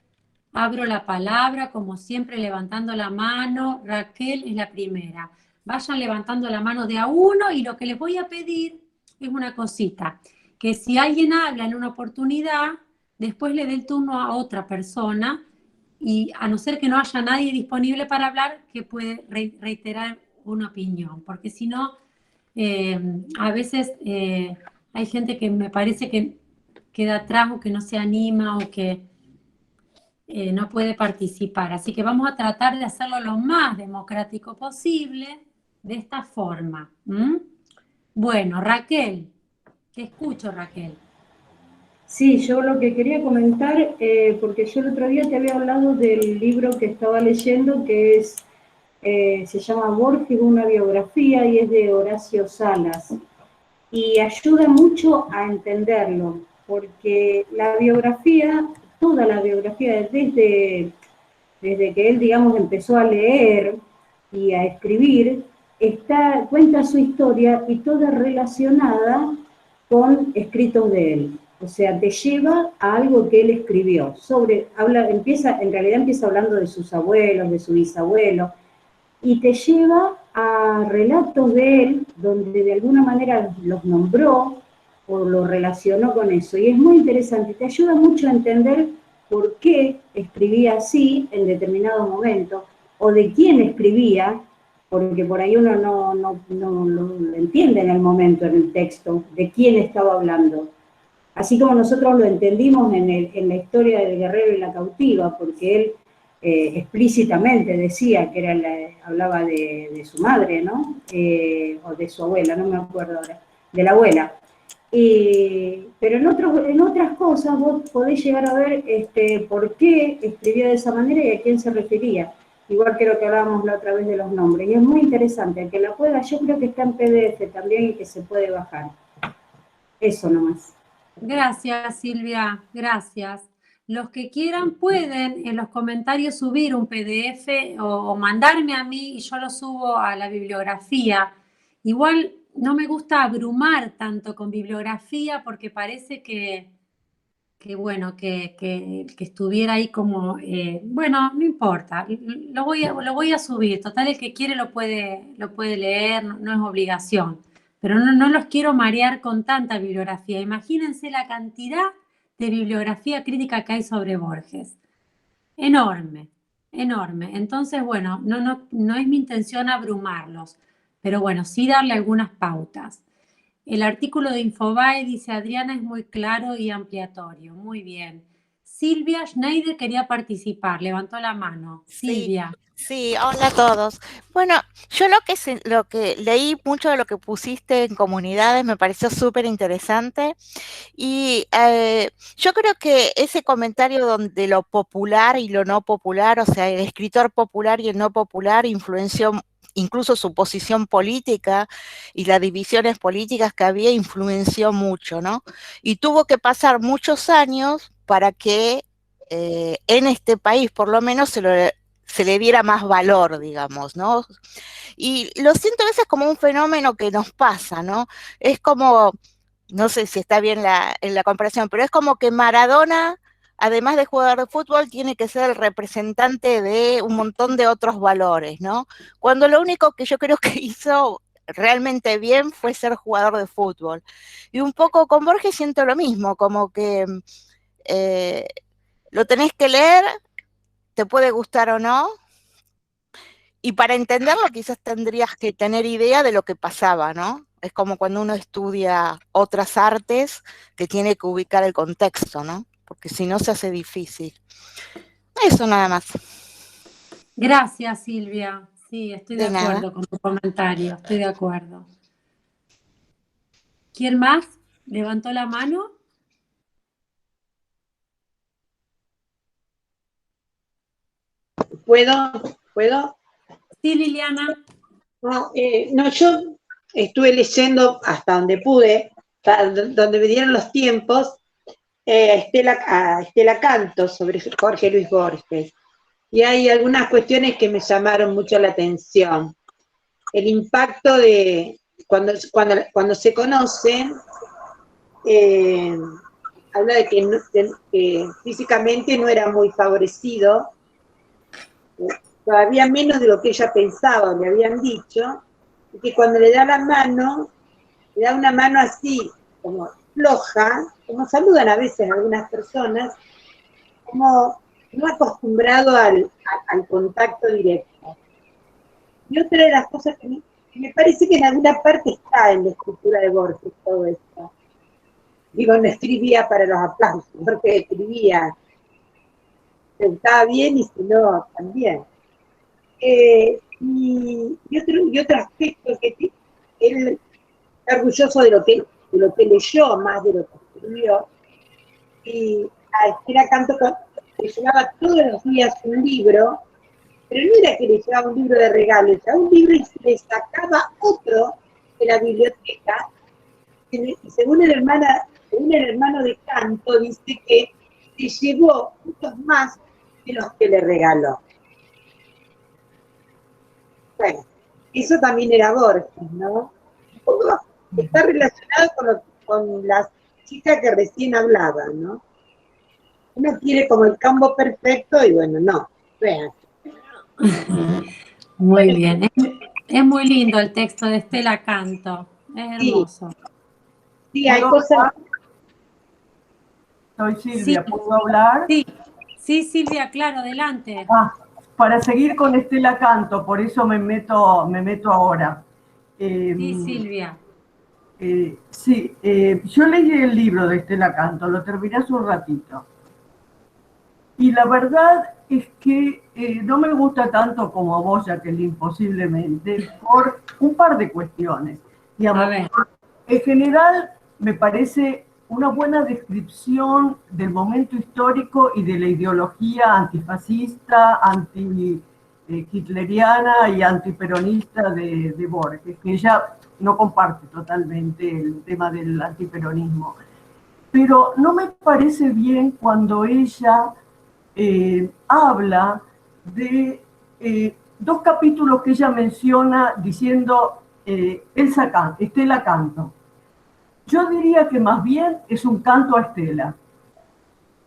abro la palabra, como siempre, levantando la mano. Raquel es la primera. Vayan levantando la mano de a uno y lo que les voy a pedir es una cosita, que si alguien habla en una oportunidad, después le dé el turno a otra persona y a no ser que no haya nadie disponible para hablar, que puede reiterar una opinión, porque si no, a veces hay gente que me parece que queda atrás o que no se anima o que no puede participar. Así que vamos a tratar de hacerlo lo más democrático posible de esta forma. Bueno, Raquel, te escucho, Raquel. Sí, yo lo que quería comentar, porque yo el otro día te había hablado del libro que estaba leyendo, que es, se llama Borges, una biografía, y es de Horacio Salas. Y ayuda mucho a entenderlo, porque la biografía, toda la biografía, desde que él, digamos, empezó a leer y a escribir, cuenta su historia y toda relacionada con escritos de él. O sea, te lleva a algo que él escribió. En realidad empieza hablando de sus abuelos, de su bisabuelo, y te lleva a relatos de él, donde de alguna manera los nombró o lo relacionó con eso. Y es muy interesante, te ayuda mucho a entender por qué escribía así en determinado momento, o de quién escribía, porque por ahí uno no lo entiende en el momento, en el texto, de quién estaba hablando. Así como nosotros lo entendimos en la historia del guerrero y la cautiva, porque él explícitamente decía que hablaba de su madre, ¿no? O de su abuela, no me acuerdo ahora, de la abuela. Pero en otras cosas vos podés llegar a ver por qué escribía de esa manera y a quién se refería. Igual que lo que hablábamos la otra vez de los nombres. Y es muy interesante. El que la pueda, yo creo que está en PDF también y que se puede bajar. Eso nomás. Gracias, Silvia, gracias. Los que quieran pueden en los comentarios subir un PDF o mandarme a mí y yo lo subo a la bibliografía. Igual no me gusta abrumar tanto con bibliografía porque parece que estuviera ahí como, bueno, no importa, lo voy a subir. Total, el que quiere lo puede leer, no es obligación. Pero no los quiero marear con tanta bibliografía. Imagínense la cantidad de bibliografía crítica que hay sobre Borges. Enorme, enorme. Entonces, bueno, no es mi intención abrumarlos, pero bueno, sí darle algunas pautas. El artículo de Infobae, dice Adriana, es muy claro y ampliatorio. Muy bien. Silvia Schneider quería participar, levantó la mano. Silvia. Sí, hola a todos. Bueno, yo lo que leí mucho de lo que pusiste en comunidades me pareció súper interesante y yo creo que ese comentario donde lo popular y lo no popular, o sea, el escritor popular y el no popular influenció incluso su posición política y las divisiones políticas que había influenció mucho, ¿no? Y tuvo que pasar muchos años para que en este país por lo menos se le diera más valor, digamos, ¿no? Y lo siento a veces como un fenómeno que nos pasa, ¿no? Es como, no sé si está bien en la comparación, pero es como que Maradona, además de jugador de fútbol, tiene que ser el representante de un montón de otros valores, ¿no? Cuando lo único que yo creo que hizo realmente bien fue ser jugador de fútbol. Y un poco con Borges siento lo mismo, como que lo tenés que leer, te puede gustar o no, y para entenderlo quizás tendrías que tener idea de lo que pasaba, ¿no? Es como cuando uno estudia otras artes que tiene que ubicar el contexto, ¿no? Porque si no se hace difícil. Eso nada más. Gracias, Silvia. Sí, estoy de De nada. acuerdo con tu comentario, estoy de acuerdo. ¿Quién más levantó la mano? ¿Puedo? Sí, Liliana. No, yo estuve leyendo hasta donde pude, donde me dieron los tiempos, a Estela Canto sobre Jorge Luis Borges. Y hay algunas cuestiones que me llamaron mucho la atención. El impacto de cuando se conocen, habla de que físicamente no era muy favorecido, todavía menos de lo que ella pensaba, le habían dicho, y que cuando le da la mano, le da una mano así, como floja, como saludan a veces algunas personas, como no acostumbrado al contacto directo. Y otra de las cosas que me parece que en alguna parte está en la escritura de Borges todo esto. Digo, no escribía para los aplausos, porque escribía, se gustaba bien y si no, también. Y otro aspecto que él está orgulloso de lo que leyó, más de lo que escribió, y a Estela Canto le llevaba todos los días un libro, pero no era que le llevaba un libro de regalo, le llevaba un libro y le sacaba otro de la biblioteca, y según el hermano de Canto, dice que se llevó muchos más de los que le regaló. Bueno, eso también era Borges, ¿no? Un poco está relacionado con las chicas que recién hablaban, ¿no? Uno quiere como el campo perfecto y bueno, no. Vean. Muy bien. Es muy lindo el texto de Estela Canto. Es hermoso. Sí, hay cosas. Soy Silvia, ¿puedo hablar? Sí, Silvia, claro, adelante. Para seguir con Estela Canto, por eso me meto ahora. Sí, Silvia. Yo leí el libro de Estela Canto, lo terminé hace un ratito. Y la verdad es que no me gusta tanto como a vos, Jacqueline, posiblemente, por un par de cuestiones. Digamos, en general, me parece una buena descripción del momento histórico y de la ideología antifascista, anti-hitleriana y antiperonista de Borges, que ella no comparte totalmente el tema del antiperonismo. Pero no me parece bien cuando ella habla de dos capítulos que ella menciona diciendo Estela Canto. Yo diría que más bien es un canto a Estela,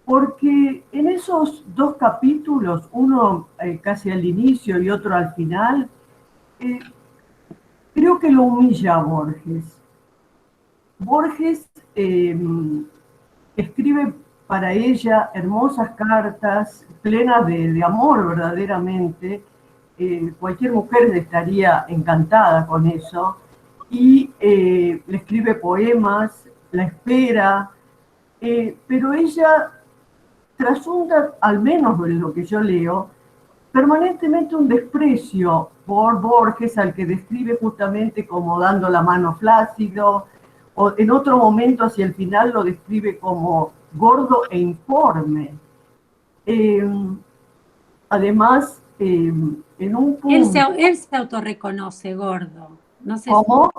porque en esos dos capítulos, uno casi al inicio y otro al final, creo que lo humilla a Borges. Borges escribe para ella hermosas cartas plenas de amor verdaderamente. Cualquier mujer estaría encantada con eso. Y le escribe poemas, la espera, pero ella trasunda, al menos en lo que yo leo, permanentemente un desprecio por Borges, al que describe justamente como dando la mano flácido, o en otro momento hacia el final lo describe como gordo e informe. Además, en un punto... Él se autorreconoce gordo. No sé ¿Cómo?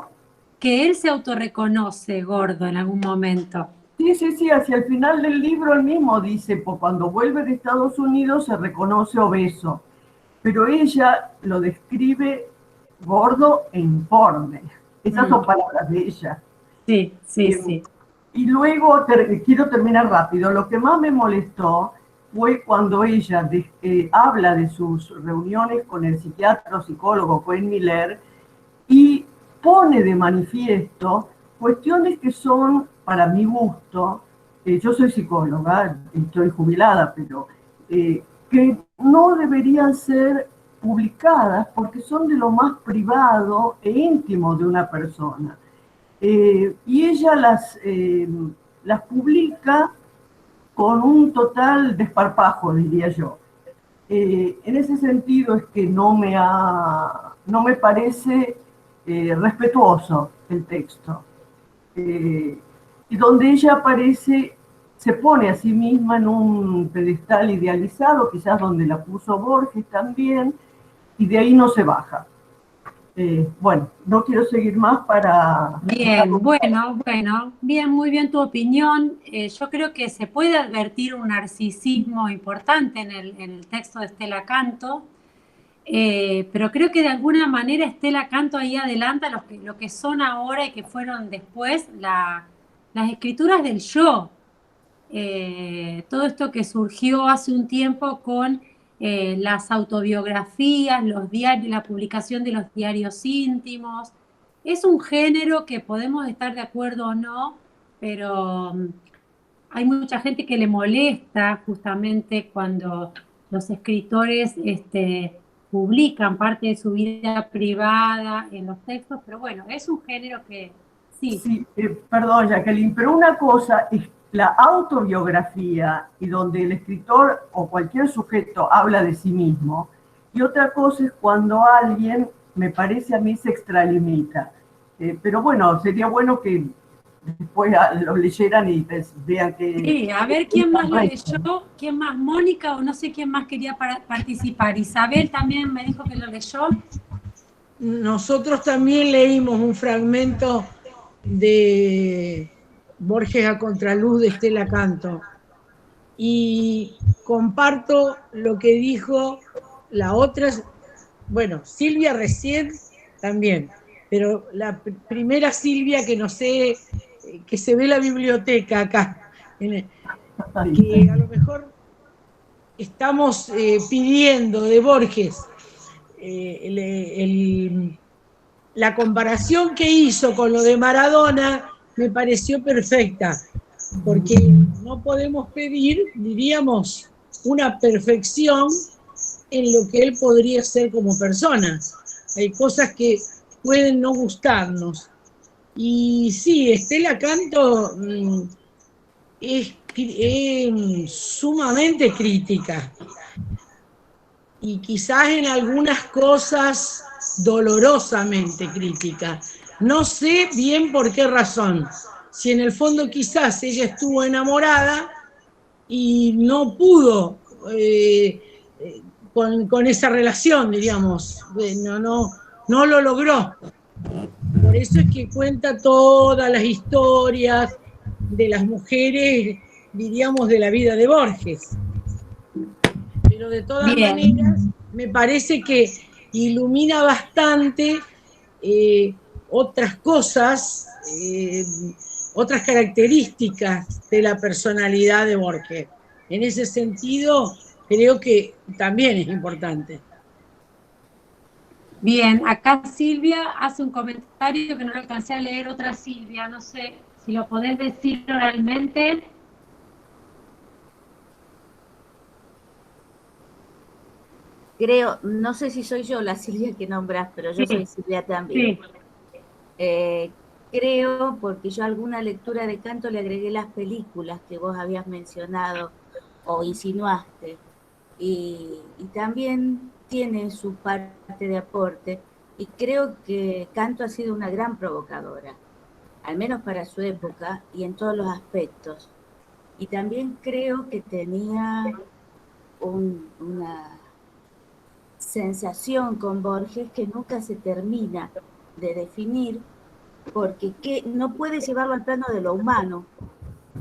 Que él se autorreconoce gordo en algún momento. Sí, hacia el final del libro él mismo dice, pues cuando vuelve de Estados Unidos se reconoce obeso, pero ella lo describe gordo e informe. Esas son palabras de ella. Sí. Y luego, quiero terminar rápido, lo que más me molestó fue cuando ella habla de sus reuniones con el psiquiatra o psicólogo Cohen Miller y pone de manifiesto cuestiones que son, para mi gusto, yo soy psicóloga, estoy jubilada, pero que no deberían ser publicadas porque son de lo más privado e íntimo de una persona. y ella las publica con un total desparpajo, diría yo. En ese sentido es que no me parece respetuoso el texto. Y donde ella aparece, se pone a sí misma en un pedestal idealizado, quizás donde la puso Borges también, y de ahí no se baja. Bueno, no quiero seguir más para... Bien, bueno, bien, muy bien tu opinión. Yo creo que se puede advertir un narcisismo importante en el texto de Estela Canto, pero creo que de alguna manera Estela Canto ahí adelanta lo que son ahora y que fueron después las escrituras del yo. Todo esto que surgió hace un tiempo con las autobiografías, los diarios, la publicación de los diarios íntimos. Es un género que podemos estar de acuerdo o no, pero hay mucha gente que le molesta justamente cuando los escritores publican parte de su vida privada en los textos, pero bueno, es un género que sí. Sí, perdón, Jacqueline, pero una cosa es la autobiografía y donde el escritor o cualquier sujeto habla de sí mismo, y otra cosa es cuando alguien, me parece a mí, se extralimita. Pero bueno, sería bueno que después lo leyeran y vean que... Sí, a ver quién más lo leyó, quién más, Mónica, o no sé quién más quería participar. Isabel también me dijo que lo leyó. Nosotros también leímos un fragmento de Borges a contraluz de Estela Canto, y comparto lo que dijo la otra, bueno, Silvia recién también, pero la primera Silvia que no sé, que se ve la biblioteca acá, que a lo mejor estamos pidiendo de Borges la comparación que hizo con lo de Maradona me pareció perfecta, porque no podemos pedir, diríamos, una perfección en lo que él podría ser como persona. Hay cosas que pueden no gustarnos. Y sí, Estela Canto es sumamente crítica, y quizás en algunas cosas dolorosamente crítica. No sé bien por qué razón. Si en el fondo quizás ella estuvo enamorada y no pudo con esa relación, diríamos, no lo logró. Por eso es que cuenta todas las historias de las mujeres, diríamos, de la vida de Borges. Pero de todas maneras, me parece que ilumina bastante otras cosas, otras características de la personalidad de Borges. En ese sentido, creo que también es importante. Bien, acá Silvia hace un comentario que no lo alcancé a leer, otra Silvia, no sé si lo podés decir oralmente. Creo, no sé si soy yo la Silvia que nombras, pero yo soy Silvia también. Sí. Creo, porque yo a alguna lectura de Canto le agregué las películas que vos habías mencionado o insinuaste. Y también tiene su parte de aporte. Y creo que Canto ha sido una gran provocadora, al menos para su época y en todos los aspectos. Y también creo que tenía una sensación con Borges que nunca se termina de definir, porque no puede llevarlo al plano de lo humano.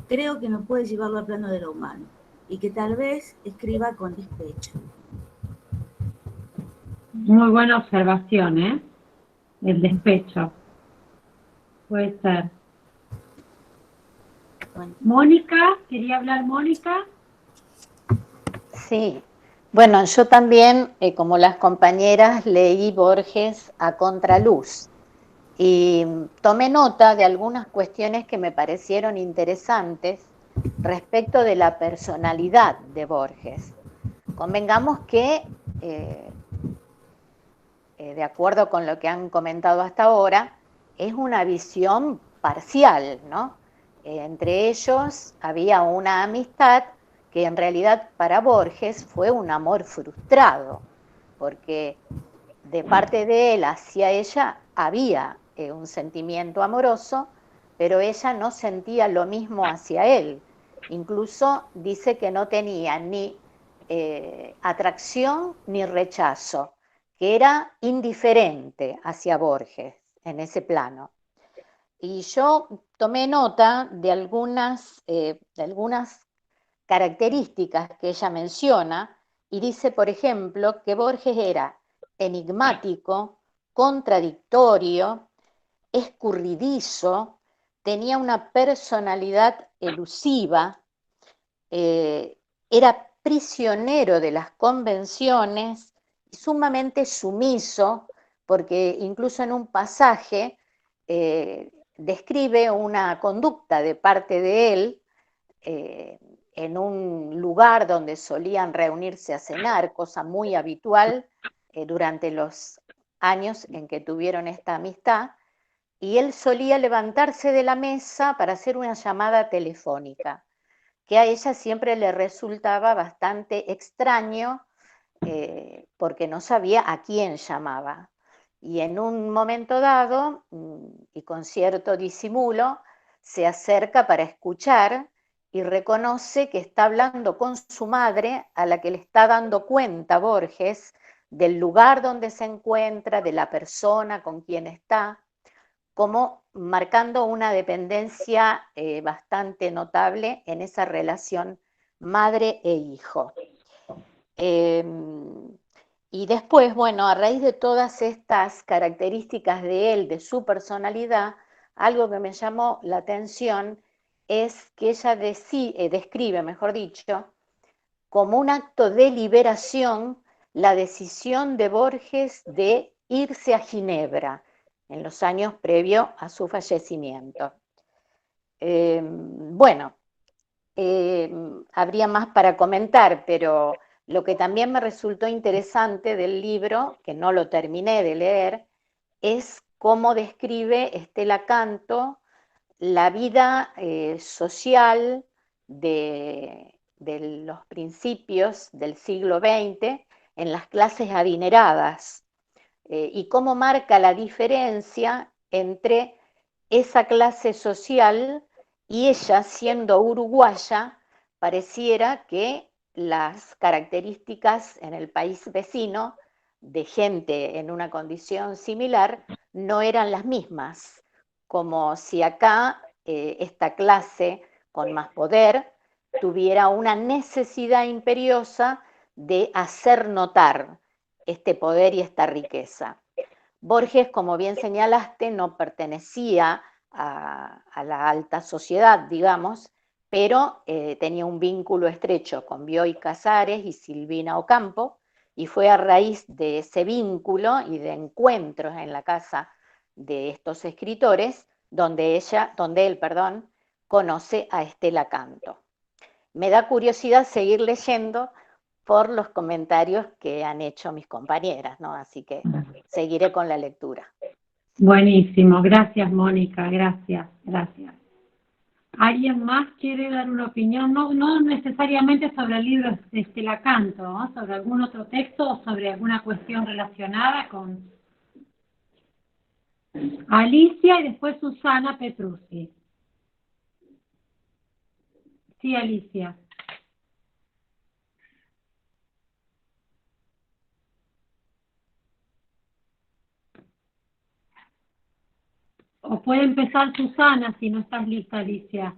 Creo que no puede llevarlo al plano de lo humano, y que tal vez escriba con despecho. Muy buena observación, ¿eh? El despecho. Puede ser. Bueno. Mónica, ¿quería hablar Mónica? Sí. Bueno, yo también, como las compañeras, leí Borges a contraluz y tomé nota de algunas cuestiones que me parecieron interesantes respecto de la personalidad de Borges. Convengamos que, de acuerdo con lo que han comentado hasta ahora, es una visión parcial, ¿no? Entre ellos había una amistad que en realidad para Borges fue un amor frustrado, porque de parte de él hacia ella había un sentimiento amoroso, pero ella no sentía lo mismo hacia él. Incluso dice que no tenía ni atracción ni rechazo, que era indiferente hacia Borges en ese plano. Y yo tomé nota de algunas características que ella menciona, y dice, por ejemplo, que Borges era enigmático, contradictorio, escurridizo, tenía una personalidad elusiva, era prisionero de las convenciones, sumamente sumiso, porque incluso en un pasaje describe una conducta de parte de él en un lugar donde solían reunirse a cenar, cosa muy habitual durante los años en que tuvieron esta amistad, y él solía levantarse de la mesa para hacer una llamada telefónica, que a ella siempre le resultaba bastante extraño porque no sabía a quién llamaba. Y en un momento dado, y con cierto disimulo, se acerca para escuchar y reconoce que está hablando con su madre, a la que le está dando cuenta Borges del lugar donde se encuentra, de la persona con quien está, como marcando una dependencia bastante notable en esa relación madre e hijo. Y después, bueno, a raíz de todas estas características de él, de su personalidad, algo que me llamó la atención es que ella describe, mejor dicho, como un acto de liberación la decisión de Borges de irse a Ginebra en los años previos a su fallecimiento. Bueno, habría más para comentar, pero lo que también me resultó interesante del libro, que no lo terminé de leer, es cómo describe Estela Canto la vida social de los principios del siglo XX en las clases adineradas, y cómo marca la diferencia entre esa clase social y ella, siendo uruguaya, pareciera que las características en el país vecino de gente en una condición similar no eran las mismas, como si acá esta clase con más poder tuviera una necesidad imperiosa de hacer notar este poder y esta riqueza. Borges, como bien señalaste, no pertenecía a la alta sociedad, digamos, pero tenía un vínculo estrecho con Bioy Casares y Silvina Ocampo, y fue a raíz de ese vínculo y de encuentros en la casa de estos escritores donde él conoce a Estela Canto. Me da curiosidad seguir leyendo por los comentarios que han hecho mis compañeras, ¿no? Así que seguiré con la lectura. Buenísimo, gracias Mónica, gracias. ¿Alguien más quiere dar una opinión? No necesariamente sobre el libro de Estela Canto, ¿no? Sobre algún otro texto o sobre alguna cuestión relacionada con Alicia y después Susana Petruzzi. Sí, Alicia. O puede empezar Susana si no estás lista, Alicia.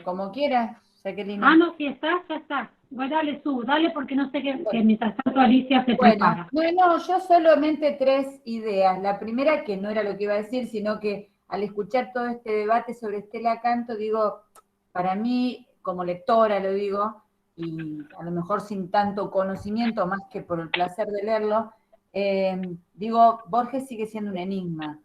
Como quieras, Jacqueline. Ah, no, si estás, ya está. Bueno, dale porque no sé que mientras tanto Alicia se prepara. Bueno, yo solamente 3 ideas. La primera, que no era lo que iba a decir, sino que al escuchar todo este debate sobre Estela Canto, digo, para mí, como lectora lo digo, y a lo mejor sin tanto conocimiento, más que por el placer de leerlo, digo, Borges sigue siendo un enigma.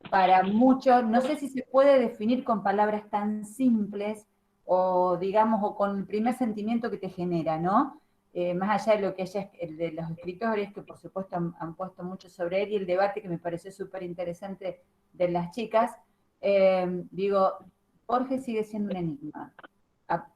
Para muchos, no sé si se puede definir con palabras tan simples, o digamos, o con el primer sentimiento que te genera, ¿no? más allá de lo que haya de los escritores, que por supuesto han puesto mucho sobre él, y el debate que me pareció súper interesante de las chicas, digo, Borges sigue siendo un enigma.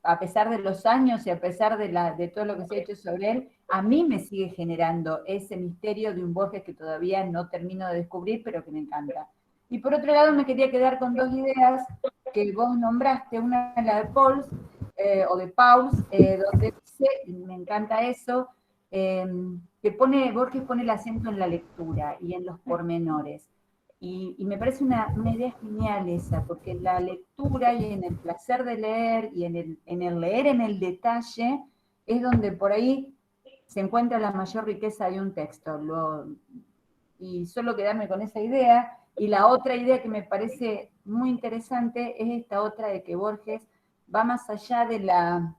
A pesar de los años y a pesar de todo lo que se ha hecho sobre él, a mí me sigue generando ese misterio de un Borges que todavía no termino de descubrir, pero que me encanta. Y por otro lado me quería quedar con dos ideas que vos nombraste, una es la de Pauls, o de Pauls, donde dice, y me encanta eso, que Borges pone el acento en la lectura y en los pormenores. Y me parece una idea genial esa, porque en la lectura y en el placer de leer y en el leer en el detalle es donde por ahí se encuentra la mayor riqueza de un texto. Y solo quedarme con esa idea. Y la otra idea que me parece muy interesante es esta otra de que Borges va más allá de la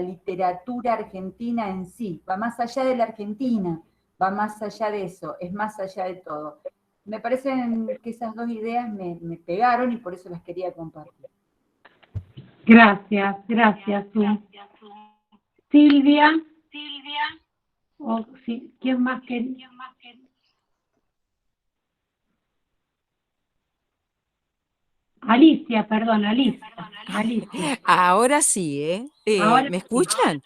literatura argentina en sí, va más allá de la Argentina, va más allá de eso, es más allá de todo. Me parecen que esas dos ideas me pegaron y por eso las quería compartir. Gracias, tú. Silvia. ¿Quién más quería? Alicia. Ahora sí, ¿eh? Ahora ¿Me sí. escuchan?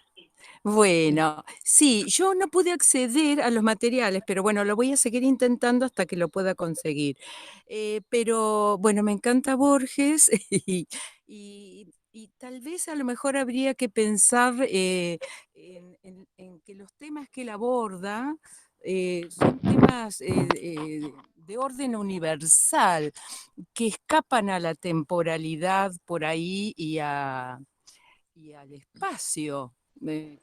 Bueno, sí, yo no pude acceder a los materiales, pero bueno, lo voy a seguir intentando hasta que lo pueda conseguir. Pero bueno, me encanta Borges y tal vez a lo mejor habría que pensar en que los temas que él aborda son temas de orden universal, que escapan a la temporalidad por ahí y al espacio.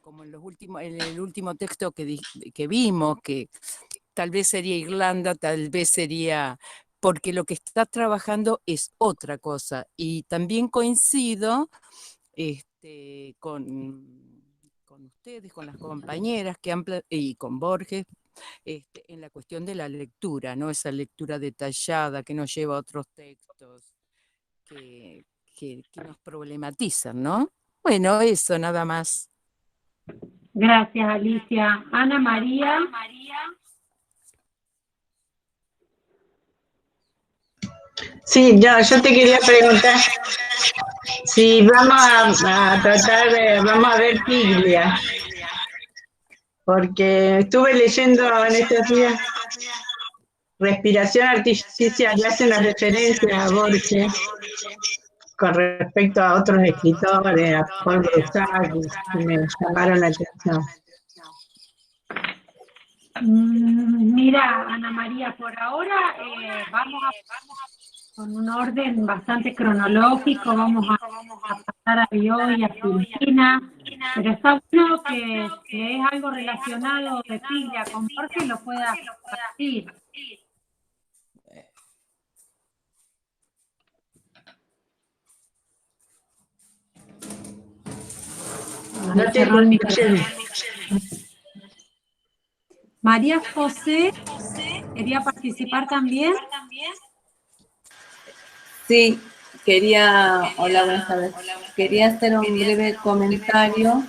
Como en el último texto que vimos, que tal vez sería Irlanda, tal vez sería, porque lo que está trabajando es otra cosa. Y también coincido con ustedes, con las compañeras y con Borges, en la cuestión de la lectura, ¿no? Esa lectura detallada que nos lleva a otros textos que nos problematizan, ¿no? Bueno, eso nada más. Gracias, Alicia. Ana María. Sí, yo te quería preguntar si vamos a ver Piglia, porque estuve leyendo en estos días Respiración Artificial, y hace una referencia a Borges con respecto a otros escritores, a Paul Broussac, que me llamaron la atención. Mira, Ana María, por ahora vamos con un orden bastante cronológico, vamos a pasar a Bioy y a Cristina, pero está bueno que es algo relacionado de Piglia con Borges lo pueda compartir. No te escuché. María José, ¿quería participar también? Sí, hola, buenas tardes. Quería hacer un breve comentario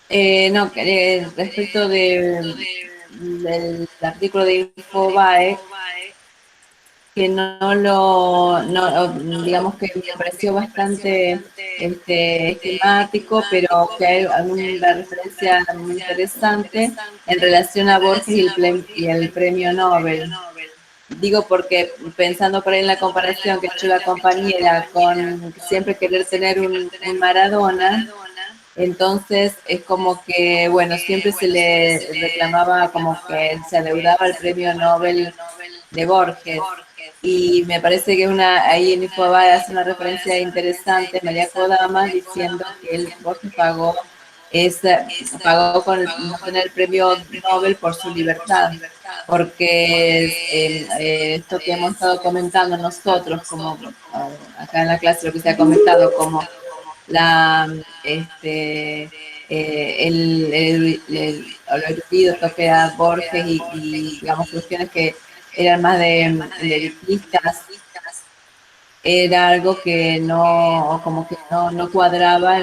respecto del artículo de Infobae, que digamos que me pareció bastante esquemático, pero que hay alguna referencia muy interesante en relación a Borges y el premio Nobel. Digo porque pensando por ahí en la comparación que ha hecho la compañera con siempre querer tener un Maradona, entonces es como que, bueno, siempre se le reclamaba como que se adeudaba el premio Nobel de Borges. Y me parece que ahí en Infobae hace una referencia interesante, María Kodama, diciendo que Borges pagó con no tener el premio Nobel por su libertad, porque esto que hemos estado comentando nosotros, como acá en la clase lo que se ha comentado, como lo erudido que era Borges y digamos cuestiones que eran más de elitistas, era algo que no cuadraba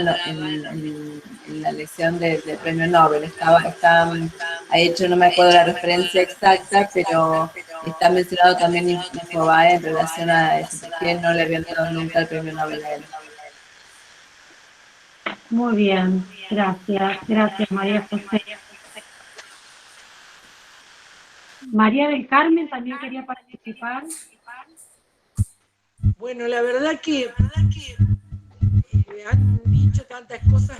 la lección del premio Nobel. Ha hecho, no me acuerdo la referencia exacta, pero está mencionado también Infobae en relación a eso, que no le habían dado nunca el premio Nobel a él. Muy bien, gracias María José. María del Carmen también quería participar. Bueno, la verdad que han dicho tantas cosas.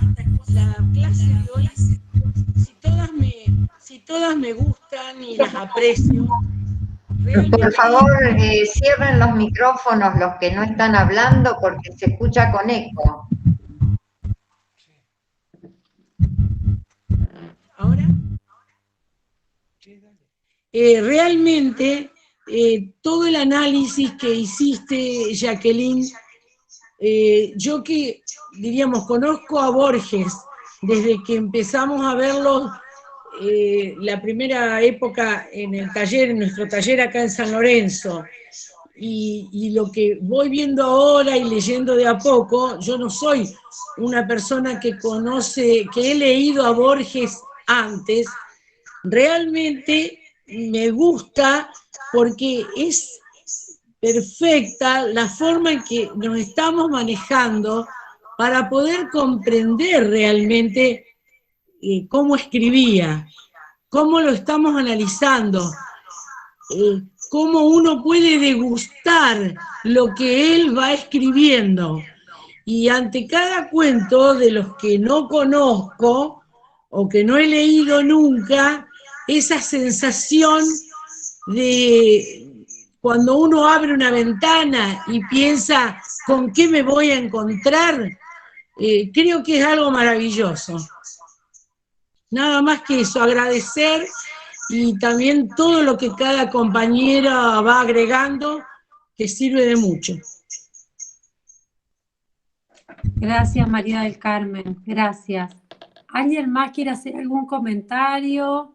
La clase de hoy, si todas me gustan y las aprecio. Por favor, cierren los micrófonos los que no están hablando porque se escucha con eco. ¿Ahora? Realmente, todo el análisis que hiciste, Jacqueline, yo que, diríamos, conozco a Borges desde que empezamos a verlo la primera época en el taller, en nuestro taller acá en San Lorenzo, y lo que voy viendo ahora y leyendo de a poco, yo no soy una persona que conoce, que he leído a Borges antes, realmente me gusta porque es perfecta la forma en que nos estamos manejando para poder comprender realmente cómo escribía, cómo lo estamos analizando, cómo uno puede degustar lo que él va escribiendo. Y ante cada cuento de los que no conozco o que no he leído nunca, esa sensación de cuando uno abre una ventana y piensa con qué me voy a encontrar, creo que es algo maravilloso. Nada más que eso, agradecer y también todo lo que cada compañera va agregando, que sirve de mucho. Gracias, María del Carmen, gracias. ¿Alguien más quiere hacer algún comentario?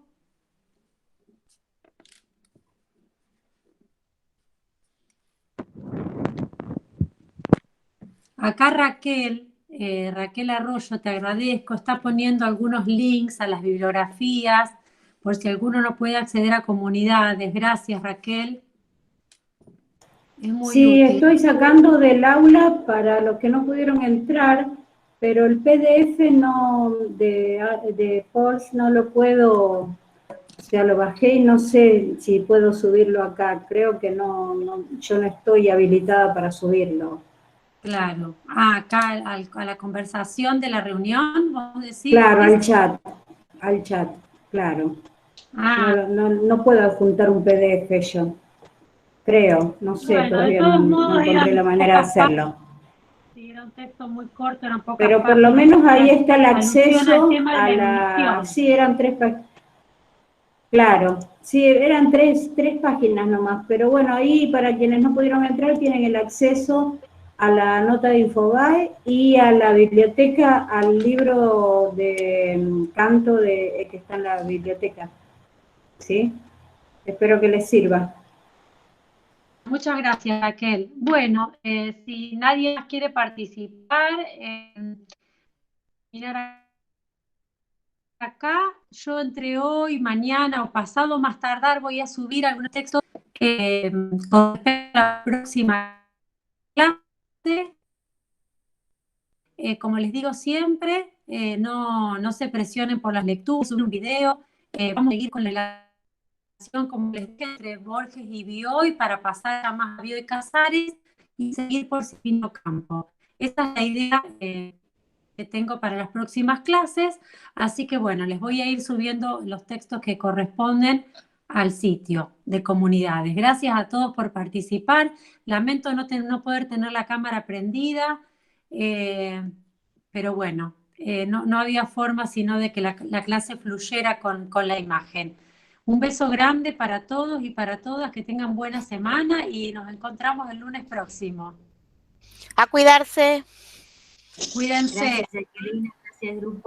Acá Raquel Arroyo, te agradezco, está poniendo algunos links a las bibliografías, por si alguno no puede acceder a comunidades. Gracias, Raquel. Es muy Sí, útil. estoy sacando del aula para los que no pudieron entrar, pero el PDF no de Force no lo puedo, o sea, lo bajé y no sé si puedo subirlo acá. Creo que no, yo no estoy habilitada para subirlo. Claro. Acá a la conversación de la reunión, vamos a decir. Claro, al chat, claro. No puedo adjuntar un PDF yo. Creo, no sé, Bueno, todavía de todos no modos, encontré la manera de hacerlo. Sí, era un texto muy corto, eran pocas Pero por lo páginas. menos ahí está el Alusión acceso al tema de a la la... emisión. Sí, eran 3 páginas. Claro, sí, eran tres páginas nomás, pero bueno, ahí para quienes no pudieron entrar tienen el acceso a la nota de Infobae y a la biblioteca, al libro de canto que está en la biblioteca. ¿Sí? Espero que les sirva. Muchas gracias, Raquel. Bueno, si nadie más quiere participar, mirar acá, yo entre hoy, mañana o pasado más tardar voy a subir algunos textos con respecto a la próxima clase. Como les digo siempre, no se presionen por las lecturas, subir un video, vamos a seguir con la relación, como les dije, entre Borges y Bioy para pasar a más a Bioy Casares y seguir por Silvino Campo. Esa es la idea que tengo para las próximas clases, así que bueno, les voy a ir subiendo los textos que corresponden al sitio de comunidades. Gracias a todos por participar. Lamento no poder tener la cámara prendida, pero bueno, no había forma sino de que la clase fluyera con la imagen. Un beso grande para todos y para todas, que tengan buena semana y nos encontramos el lunes próximo. A cuidarse. Cuídense. Gracias, Jacqueline. Gracias, grupo.